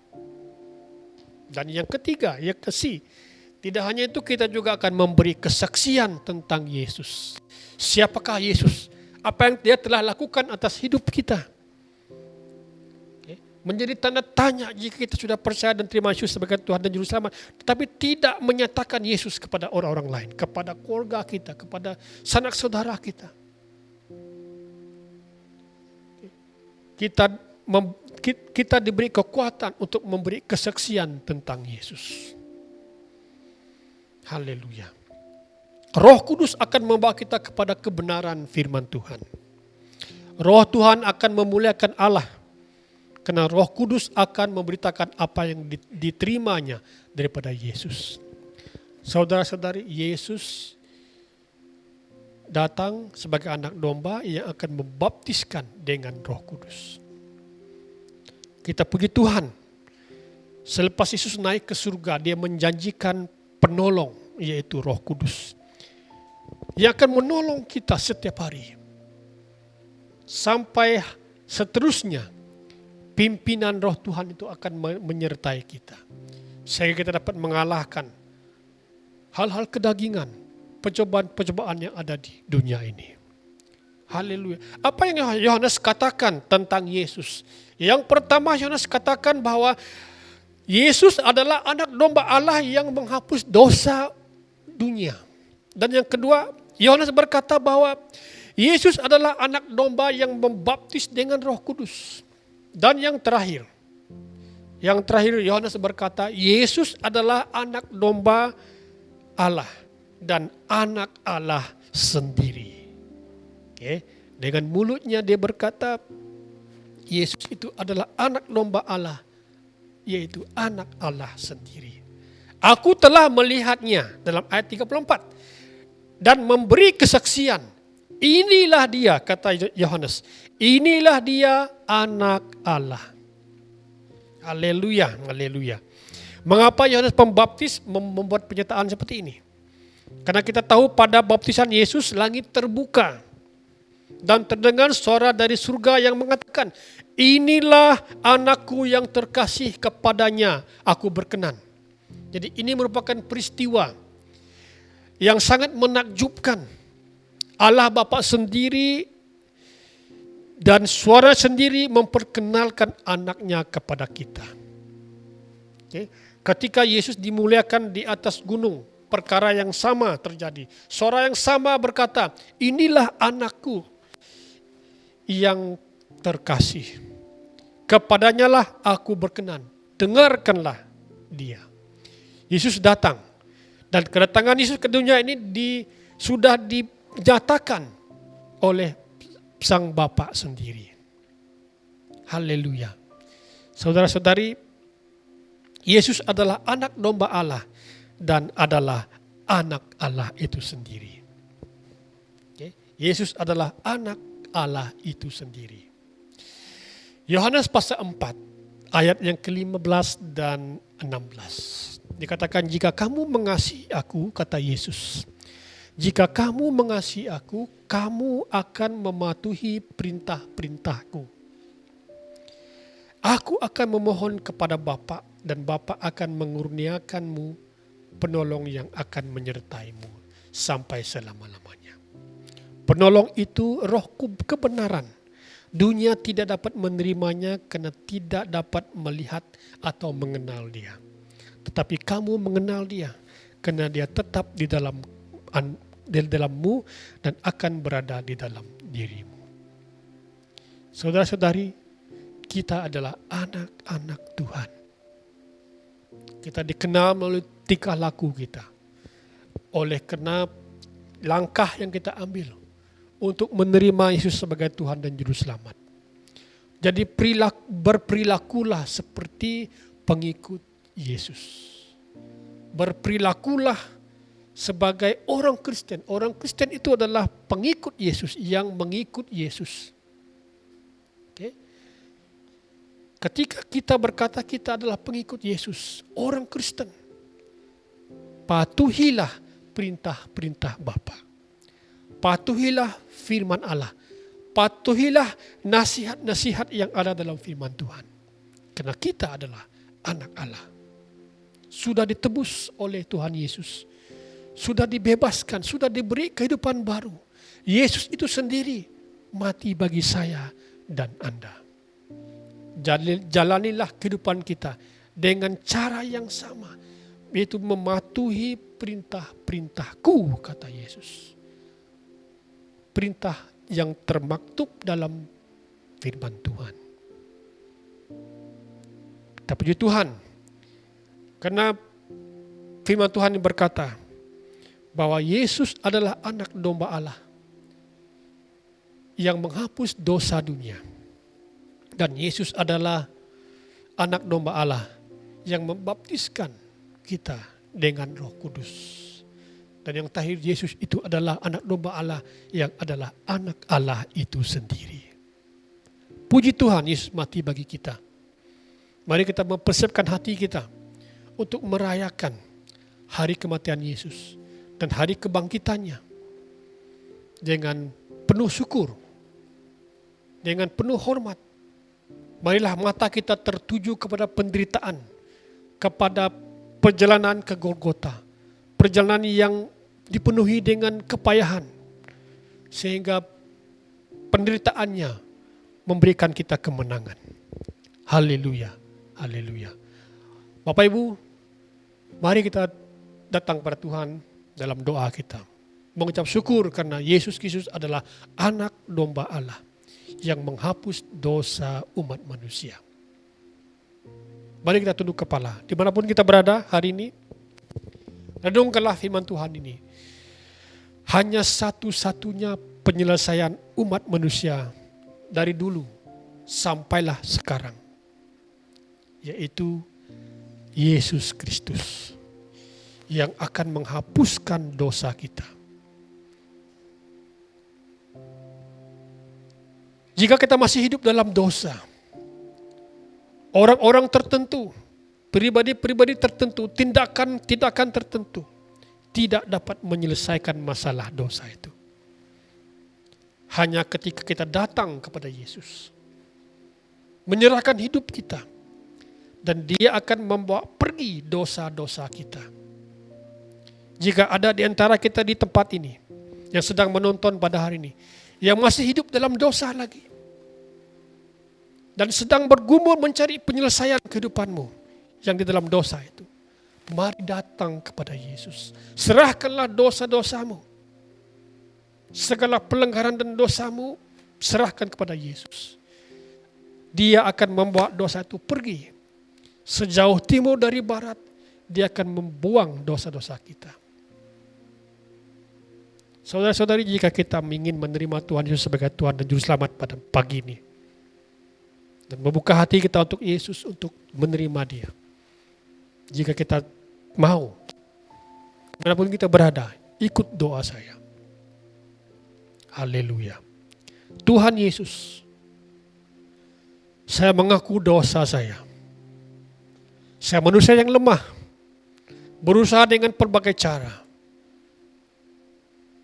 Dan yang ketiga, yang ke-C, tidak hanya itu, kita juga akan memberi kesaksian tentang Yesus. Siapakah Yesus? Apa yang dia telah lakukan atas hidup kita? menjadi tanda tanya jika kita sudah percaya dan terima Yesus sebagai Tuhan dan Juru Selamat, tetapi tidak menyatakan Yesus kepada orang-orang lain, kepada keluarga kita, kepada sanak saudara kita. Kita diberi kekuatan untuk memberi kesaksian tentang Yesus. Haleluya. Roh Kudus akan membawa kita kepada kebenaran firman Tuhan. Roh Tuhan akan memuliakan Allah. Karena Roh Kudus akan memberitakan apa yang diterimanya daripada Yesus. Saudara-saudari, Yesus datang sebagai anak domba yang akan membaptiskan dengan Roh Kudus. Kita puji Tuhan. Selepas Yesus naik ke surga, dia menjanjikan penolong, yaitu Roh Kudus. Yang akan menolong kita setiap hari. Sampai seterusnya, pimpinan Roh Tuhan itu akan menyertai kita. Sehingga kita dapat mengalahkan hal-hal kedagingan, percobaan-percobaan yang ada di dunia ini. Haleluya. Apa yang Yohanes katakan tentang Yesus? Yang pertama, Yohanes katakan bahwa Yesus adalah anak domba Allah yang menghapus dosa dunia. Dan yang kedua, Yohanes berkata bahwa Yesus adalah anak domba yang membaptis dengan Roh Kudus. Dan yang terakhir Yohanes berkata, Yesus adalah anak domba Allah dan anak Allah sendiri. Okay. Dengan mulutnya dia berkata, Yesus itu adalah anak domba Allah, yaitu anak Allah sendiri. Aku telah melihatnya dalam ayat 34 dan memberi kesaksian. Inilah dia, kata Yohanes. Inilah dia anak Allah. Haleluya, haleluya. Mengapa Yohanes Pembaptis membuat pernyataan seperti ini? Karena kita tahu pada baptisan Yesus langit terbuka. Dan terdengar suara dari surga yang mengatakan, inilah anakku yang terkasih, kepadanya aku berkenan. Jadi ini merupakan peristiwa yang sangat menakjubkan. Allah Bapa sendiri dan suara sendiri memperkenalkan anaknya kepada kita. Okay. Ketika Yesus dimuliakan di atas gunung, perkara yang sama terjadi. Suara yang sama berkata, inilah anakku yang terkasih. Kepadanya lah aku berkenan. Dengarkanlah dia. Yesus datang. Dan kedatangan Yesus ke dunia ini sudah dinyatakan oleh Sang Bapa sendiri. Haleluya. Saudara-saudari, Yesus adalah anak domba Allah dan adalah anak Allah itu sendiri. Okay. Yesus adalah anak Allah itu sendiri. Yohanes pasal 4 ayat yang ke-15 dan 16. Dikatakan, jika kamu mengasihi aku, kata Yesus, jika kamu mengasihi aku, kamu akan mematuhi perintah-perintahku. Aku akan memohon kepada Bapa dan Bapa akan mengurniakanmu penolong yang akan menyertaimu sampai selama-lamanya. Penolong itu Roh kebenaran. Dunia tidak dapat menerimanya karena tidak dapat melihat atau mengenal dia. Tetapi kamu mengenal dia karena dia tetap di dalammu dan akan berada di dalam dirimu. Saudara-saudari, kita adalah anak-anak Tuhan. Kita dikenal melalui tingkah laku kita. Oleh karena langkah yang kita ambil untuk menerima Yesus sebagai Tuhan dan Juru Selamat. Jadi berperilakulah seperti pengikut Yesus. Berperilakulah sebagai orang Kristen. Orang Kristen itu adalah pengikut Yesus yang mengikut Yesus. Okay. Ketika kita berkata kita adalah pengikut Yesus, orang Kristen, patuhilah perintah-perintah Bapa. Patuhilah firman Allah. Patuhilah nasihat-nasihat yang ada dalam firman Tuhan. Karena kita adalah anak Allah. Sudah ditebus oleh Tuhan Yesus. Sudah dibebaskan, sudah diberi kehidupan baru. Yesus itu sendiri mati bagi saya dan Anda. jalanilah kehidupan kita dengan cara yang sama, yaitu mematuhi perintah-perintahku, kata Yesus. Perintah yang termaktub dalam firman Tuhan. Kita puji Tuhan, karena firman Tuhan yang berkata bahwa Yesus adalah anak domba Allah yang menghapus dosa dunia. Dan Yesus adalah anak domba Allah yang membaptiskan kita dengan Roh Kudus. Dan yang terakhir, Yesus itu adalah anak domba Allah yang adalah anak Allah itu sendiri. Puji Tuhan, Yesus mati bagi kita. Mari kita mempersiapkan hati kita untuk merayakan hari kematian Yesus dan hari kebangkitannya dengan penuh syukur, dengan penuh hormat. Marilah mata kita tertuju kepada penderitaan, kepada perjalanan ke Golgota, perjalanan yang dipenuhi dengan kepayahan, sehingga penderitaannya memberikan kita kemenangan. Haleluya, haleluya. Bapak Ibu, mari kita datang pada Tuhan dalam doa kita, mengucap syukur karena Yesus Kristus adalah anak domba Allah yang menghapus dosa umat manusia. Mari kita tunduk kepala, dimanapun kita berada hari ini, renungkanlah firman Tuhan ini. Hanya satu-satunya penyelesaian umat manusia dari dulu sampailah sekarang, yaitu Yesus Kristus yang akan menghapuskan dosa kita. Jika kita masih hidup dalam dosa, orang-orang tertentu, pribadi-pribadi tertentu, tindakan tertentu tidak dapat menyelesaikan masalah dosa itu. Hanya ketika kita datang kepada Yesus, menyerahkan hidup kita, dan Dia akan membawa pergi dosa-dosa kita. Jika ada di antara kita di tempat ini yang sedang menonton pada hari ini, yang masih hidup dalam dosa lagi, dan sedang bergumul mencari penyelesaian kehidupanmu yang di dalam dosa itu, mari datang kepada Yesus. Serahkanlah dosa-dosamu, segala pelanggaran dan dosamu, serahkan kepada Yesus. Dia akan membawa dosa itu pergi. Sejauh timur dari barat, Dia akan membuang dosa-dosa kita. Saudara-saudari, jika kita ingin menerima Tuhan Yesus sebagai Tuhan dan Juru Selamat pada pagi ini, dan membuka hati kita untuk Yesus, untuk menerima Dia. Jika kita mau, dimanapun kita berada, ikut doa saya. Haleluya. Tuhan Yesus, saya mengaku dosa saya. Saya manusia yang lemah, berusaha dengan berbagai cara,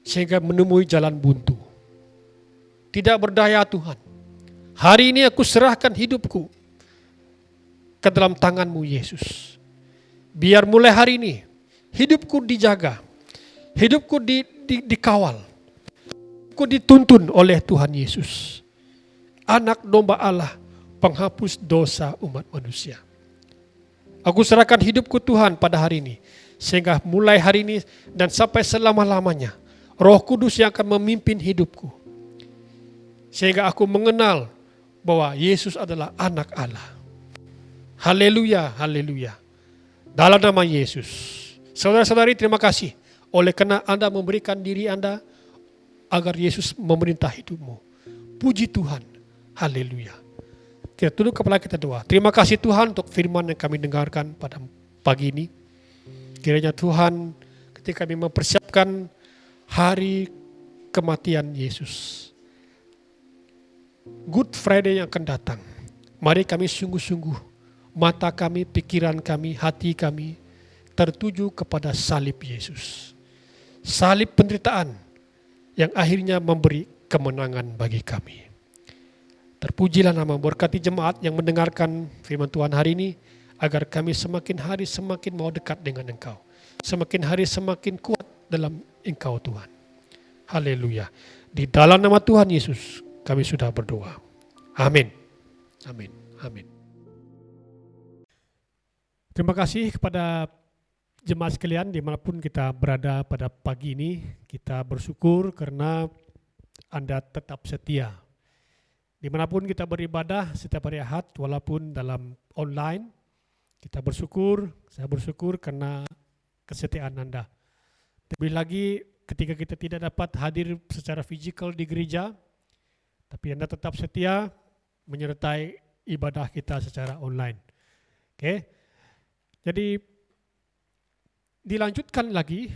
sehingga menemui jalan buntu. Tidak berdaya Tuhan. Hari ini aku serahkan hidupku ke dalam tangan-Mu Yesus. Biar mulai hari ini hidupku dijaga, hidupku dikawal, aku dituntun oleh Tuhan Yesus, anak domba Allah, penghapus dosa umat manusia. Aku serahkan hidupku Tuhan pada hari ini, sehingga mulai hari ini dan sampai selama-lamanya, Roh Kudus yang akan memimpin hidupku. Sehingga aku mengenal bahwa Yesus adalah anak Allah. Haleluya, haleluya. Dalam nama Yesus. Saudara-saudari, terima kasih oleh karena Anda memberikan diri Anda agar Yesus memerintah hidupmu. Puji Tuhan. Haleluya. Kita tunduk kepala kita doa. Terima kasih Tuhan untuk firman yang kami dengarkan pada pagi ini. Kiranya Tuhan, ketika kami mempersiapkan hari kematian Yesus, Good Friday yang akan datang, mari kami sungguh-sungguh, mata kami, pikiran kami, hati kami tertuju kepada salib Yesus. Salib penderitaan yang akhirnya memberi kemenangan bagi kami. Terpujilah nama, berkati jemaat yang mendengarkan firman Tuhan hari ini, agar kami semakin hari semakin mau dekat dengan Engkau. Semakin hari semakin kuat dalam Engkau Tuhan. Haleluya. Di dalam nama Tuhan Yesus kami sudah berdoa. Amin. Amin. Amin. Terima kasih kepada jemaat sekalian dimanapun kita berada pada pagi ini. Kita bersyukur karena Anda tetap setia. Dimanapun kita beribadah setiap hari Ahad, walaupun dalam online, kita bersyukur, saya bersyukur karena kesetiaan Anda. Lebih lagi ketika kita tidak dapat hadir secara fisikal di gereja, tapi Anda tetap setia menyertai ibadah kita secara online. Oke. Jadi dilanjutkan lagi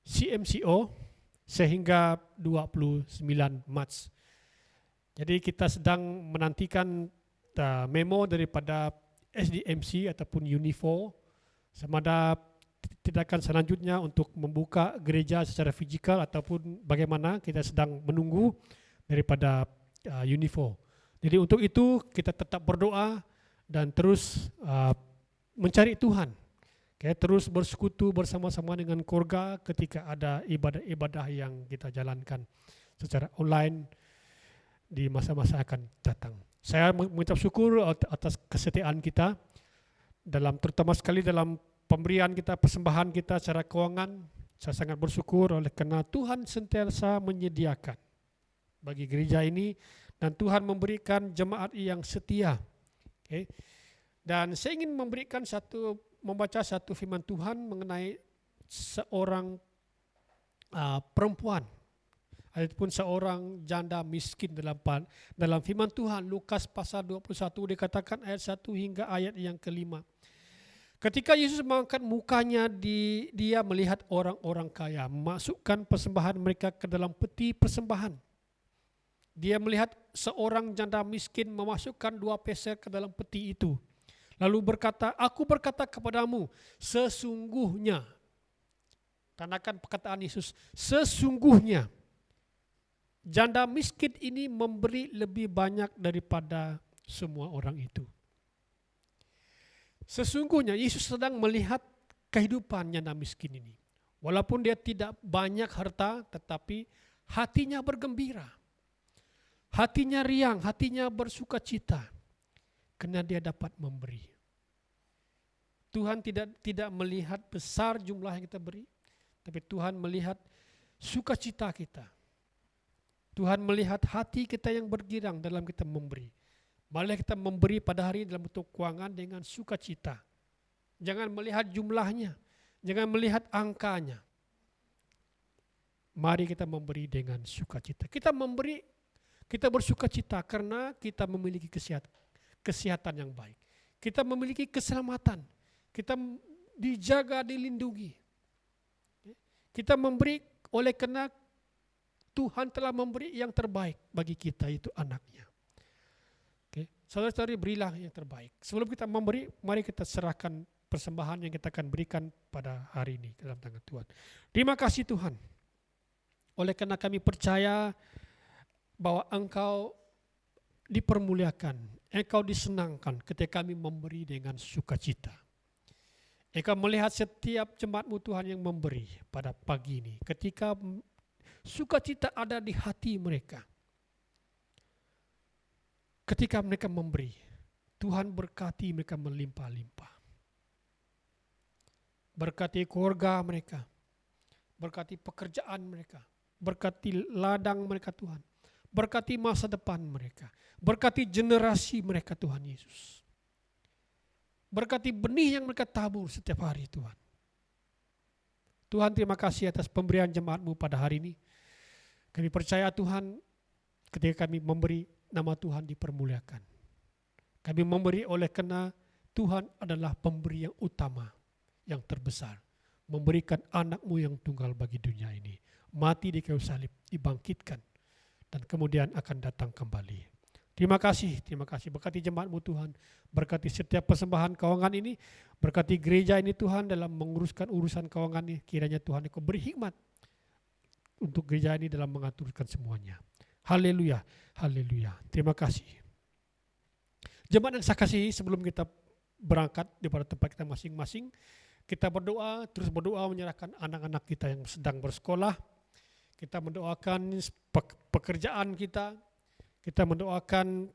CMCO sehingga 29 Maret. Jadi kita sedang menantikan memo daripada SDMC ataupun Unifor sama ada tindakan selanjutnya untuk membuka gereja secara fisikal ataupun bagaimana, kita sedang menunggu daripada Unifor. Jadi untuk itu kita tetap berdoa dan terus mencari Tuhan. Terus bersekutu bersama-sama dengan keluarga ketika ada ibadah-ibadah yang kita jalankan secara online di masa-masa akan datang. Saya mengucap syukur atas kesetiaan kita terutama sekali dalam pemberian kita, persembahan kita secara keuangan. Saya sangat bersyukur oleh karena Tuhan sentiasa menyediakan bagi gereja ini dan Tuhan memberikan jemaat yang setia. Dan saya ingin membaca satu firman Tuhan mengenai seorang perempuan ataupun seorang janda miskin dalam firman Tuhan. Lukas pasal 21 dikatakan ayat 1 hingga ayat yang kelima. Ketika Yesus mengangkat mukanya, dia melihat orang-orang kaya memasukkan persembahan mereka ke dalam peti persembahan. Dia melihat seorang janda miskin memasukkan 2 peser ke dalam peti itu. Lalu berkata, aku berkata kepadamu, sesungguhnya, tandakan perkataan Yesus, sesungguhnya janda miskin ini memberi lebih banyak daripada semua orang itu. Sesungguhnya Yesus sedang melihat kehidupan janda miskin ini. Walaupun dia tidak banyak harta, tetapi hatinya bergembira. Hatinya riang, hatinya bersuka cita. Karena dia dapat memberi. Tuhan tidak melihat besar jumlah yang kita beri, tapi Tuhan melihat sukacita kita. Tuhan melihat hati kita yang bergirang dalam kita memberi. Malah kita memberi pada hari dalam bentuk keuangan dengan sukacita. Jangan melihat jumlahnya, jangan melihat angkanya. Mari kita memberi dengan sukacita. Kita memberi, kita bersukacita karena kita memiliki kesehatan yang baik. Kita memiliki keselamatan. Kita dijaga, dilindungi. Kita memberi oleh karena Tuhan telah memberi yang terbaik bagi kita, itu anaknya. Saudara-saudari, berilah yang terbaik. Sebelum kita memberi, mari kita serahkan persembahan yang kita akan berikan pada hari ini dalam tangan Tuhan. Terima kasih Tuhan. Oleh karena kami percaya bahwa Engkau dipermuliakan, Engkau disenangkan ketika kami memberi dengan sukacita. Engkau melihat setiap jemaat-Mu Tuhan yang memberi pada pagi ini. Ketika sukacita ada di hati mereka. Ketika mereka memberi, Tuhan berkati mereka melimpah-limpah. Berkati keluarga mereka. Berkati pekerjaan mereka. Berkati ladang mereka Tuhan. Berkati masa depan mereka. Berkati generasi mereka Tuhan Yesus. Berkati benih yang mereka tabur setiap hari Tuhan. Tuhan, terima kasih atas pemberian jemaat-Mu pada hari ini. Kami percaya Tuhan, ketika kami memberi, nama Tuhan dipermuliakan. Kami memberi oleh karena Tuhan adalah pemberi yang utama, yang terbesar. Memberikan anak-Mu yang tunggal bagi dunia ini. Mati di kayu salib, dibangkitkan, dan kemudian akan datang kembali. Terima kasih. Berkati jemaat-Mu Tuhan. Berkati setiap persembahan keuangan ini. Berkati gereja ini Tuhan dalam menguruskan urusan keuangan ini. Kiranya Tuhan Engkau beri hikmat untuk gereja ini dalam mengaturkan semuanya. Haleluya, haleluya. Terima kasih. Jemaat yang saya kasihi, sebelum kita berangkat daripada tempat kita masing-masing, kita berdoa, terus berdoa menyerahkan anak-anak kita yang sedang bersekolah. Kita mendoakan pekerjaan kita mendoakan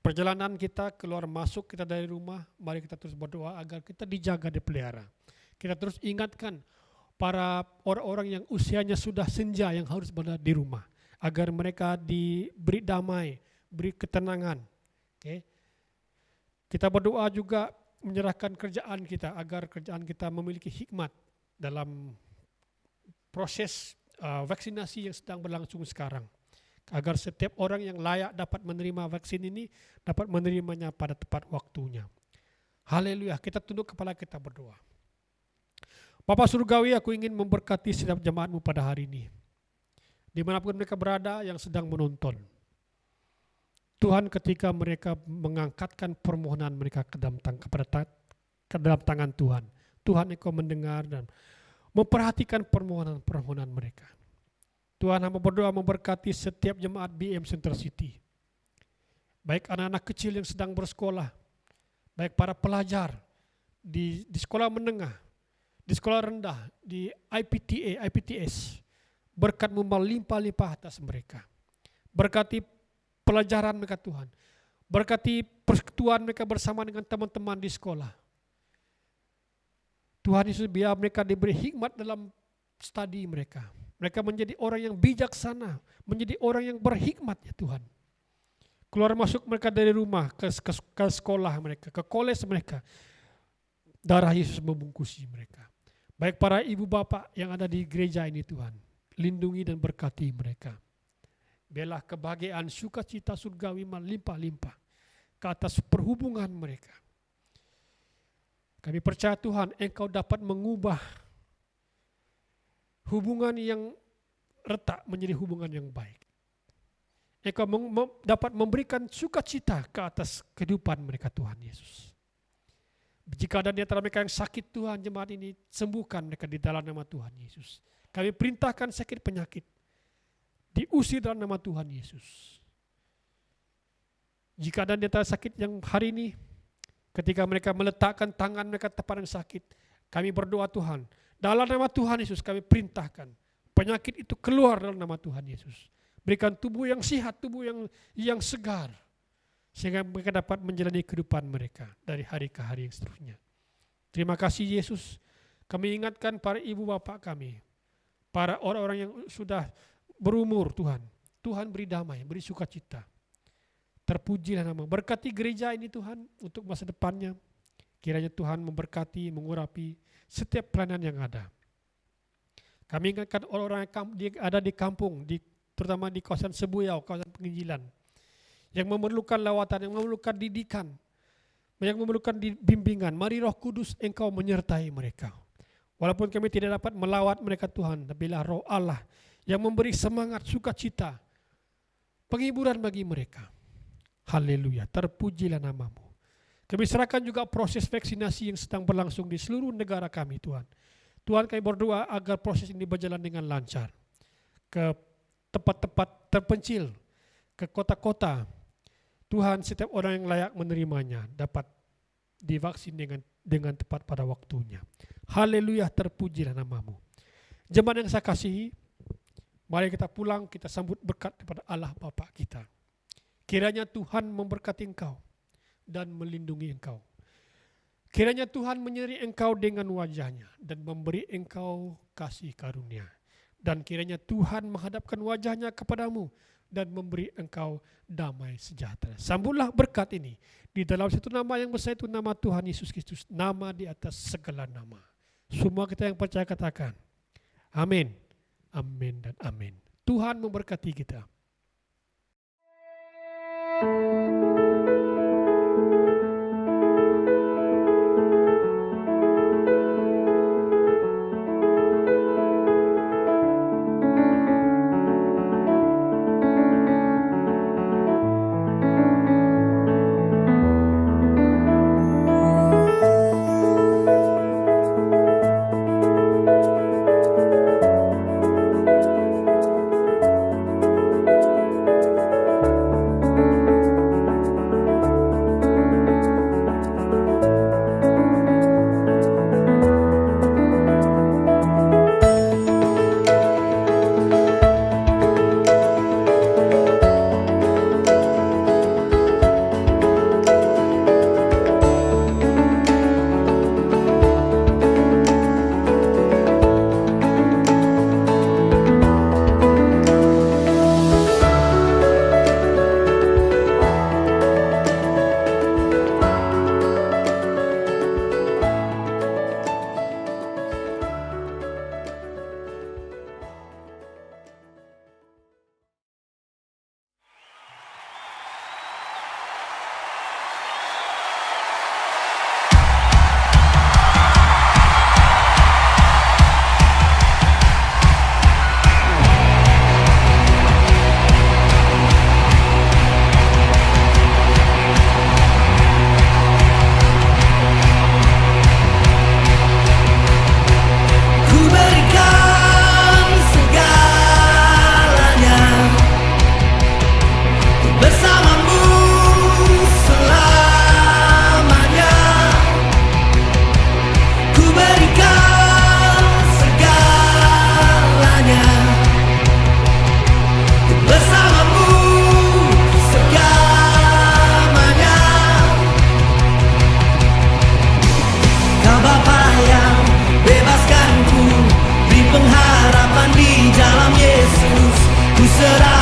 perjalanan kita keluar masuk kita dari rumah, mari kita terus berdoa agar kita dijaga, dipelihara. Kita terus ingatkan para orang-orang yang usianya sudah senja yang harus berada di rumah, agar mereka diberi damai, beri ketenangan. Okay. Kita berdoa juga menyerahkan kerjaan kita agar kerjaan kita memiliki hikmat dalam proses vaksinasi yang sedang berlangsung sekarang. Agar setiap orang yang layak dapat menerima vaksin ini dapat menerimanya pada tepat waktunya. Haleluya, kita tunduk kepala kita berdoa. Bapa Surgawi, aku ingin memberkati setiap jemaatmu pada hari ini. Dimanapun mereka berada yang sedang menonton. Tuhan, ketika mereka mengangkatkan permohonan mereka ke dalam tangan Tuhan. Tuhan, Engkau mendengar dan memperhatikan permohonan-permohonan mereka. Tuhan, hamba berdoa memberkati setiap jemaat BM Center City. Baik anak-anak kecil yang sedang bersekolah, baik para pelajar di sekolah menengah, di sekolah rendah, di IPTA, IPTS. Berkat-Mu melimpah-limpah atas mereka. Berkati pelajaran mereka Tuhan. Berkati persekutuan mereka bersama dengan teman-teman di sekolah. Tuhan Yesus, biar mereka diberi hikmat dalam studi mereka. Mereka menjadi orang yang bijaksana, menjadi orang yang berhikmat ya Tuhan. Keluar masuk mereka dari rumah ke sekolah mereka, ke kolej mereka. Darah Yesus membungkusi mereka. Baik para ibu bapak yang ada di gereja ini Tuhan, lindungi dan berkati mereka. Biarlah kebahagiaan sukacita surgawi melimpah-limpah ke atas perhubungan mereka. Kami percaya Tuhan, Engkau dapat mengubah hubungan yang retak menjadi hubungan yang baik. Engkau dapat memberikan sukacita ke atas kehidupan mereka Tuhan Yesus. Jika ada di antara mereka yang sakit Tuhan, jemaat ini sembuhkan mereka di dalam nama Tuhan Yesus. Kami perintahkan sakit penyakit diusir dalam nama Tuhan Yesus. Jika ada di antara sakit yang hari ini, ketika mereka meletakkan tangan mereka tepat yang sakit, kami berdoa Tuhan, dalam nama Tuhan Yesus kami perintahkan penyakit itu keluar dalam nama Tuhan Yesus. Berikan tubuh yang sehat, tubuh yang segar, sehingga mereka dapat menjalani kehidupan mereka dari hari ke hari yang seterusnya. Terima kasih Yesus. Kami ingatkan para ibu bapak kami, para orang-orang yang sudah berumur Tuhan. Tuhan beri damai, beri sukacita. Terpujilah nama. Berkati gereja ini Tuhan untuk masa depannya. Kiranya Tuhan memberkati, mengurapi setiap pelayanan yang ada. Kami ingatkan orang-orang yang ada di kampung, terutama di kawasan Sebuyau, kawasan penginjilan, yang memerlukan lawatan, yang memerlukan didikan, yang memerlukan bimbingan. Mari Roh Kudus Engkau menyertai mereka. Walaupun kami tidak dapat melawat mereka Tuhan, tapi lah Roh Allah yang memberi semangat, sukacita, penghiburan bagi mereka. Haleluya, terpujilah nama-Mu. Kami serahkan juga proses vaksinasi yang sedang berlangsung di seluruh negara kami Tuhan. Tuhan, kami berdoa agar proses ini berjalan dengan lancar. Ke tempat-tempat terpencil, ke kota-kota. Tuhan, setiap orang yang layak menerimanya dapat divaksin dengan tepat pada waktunya. Haleluya, terpujilah nama-Mu. Jemaat yang saya kasihi, mari kita pulang, kita sambut berkat daripada Allah Bapa kita. Kiranya Tuhan memberkati engkau dan melindungi engkau. Kiranya Tuhan menyeri engkau dengan wajahnya dan memberi engkau kasih karunia. Dan kiranya Tuhan menghadapkan wajahnya kepadamu dan memberi engkau damai sejahtera. Sambutlah berkat ini di dalam satu nama yang besar, itu nama Tuhan Yesus Kristus, nama di atas segala nama. Semua kita yang percaya katakan amin, amin dan amin. Tuhan memberkati kita. serah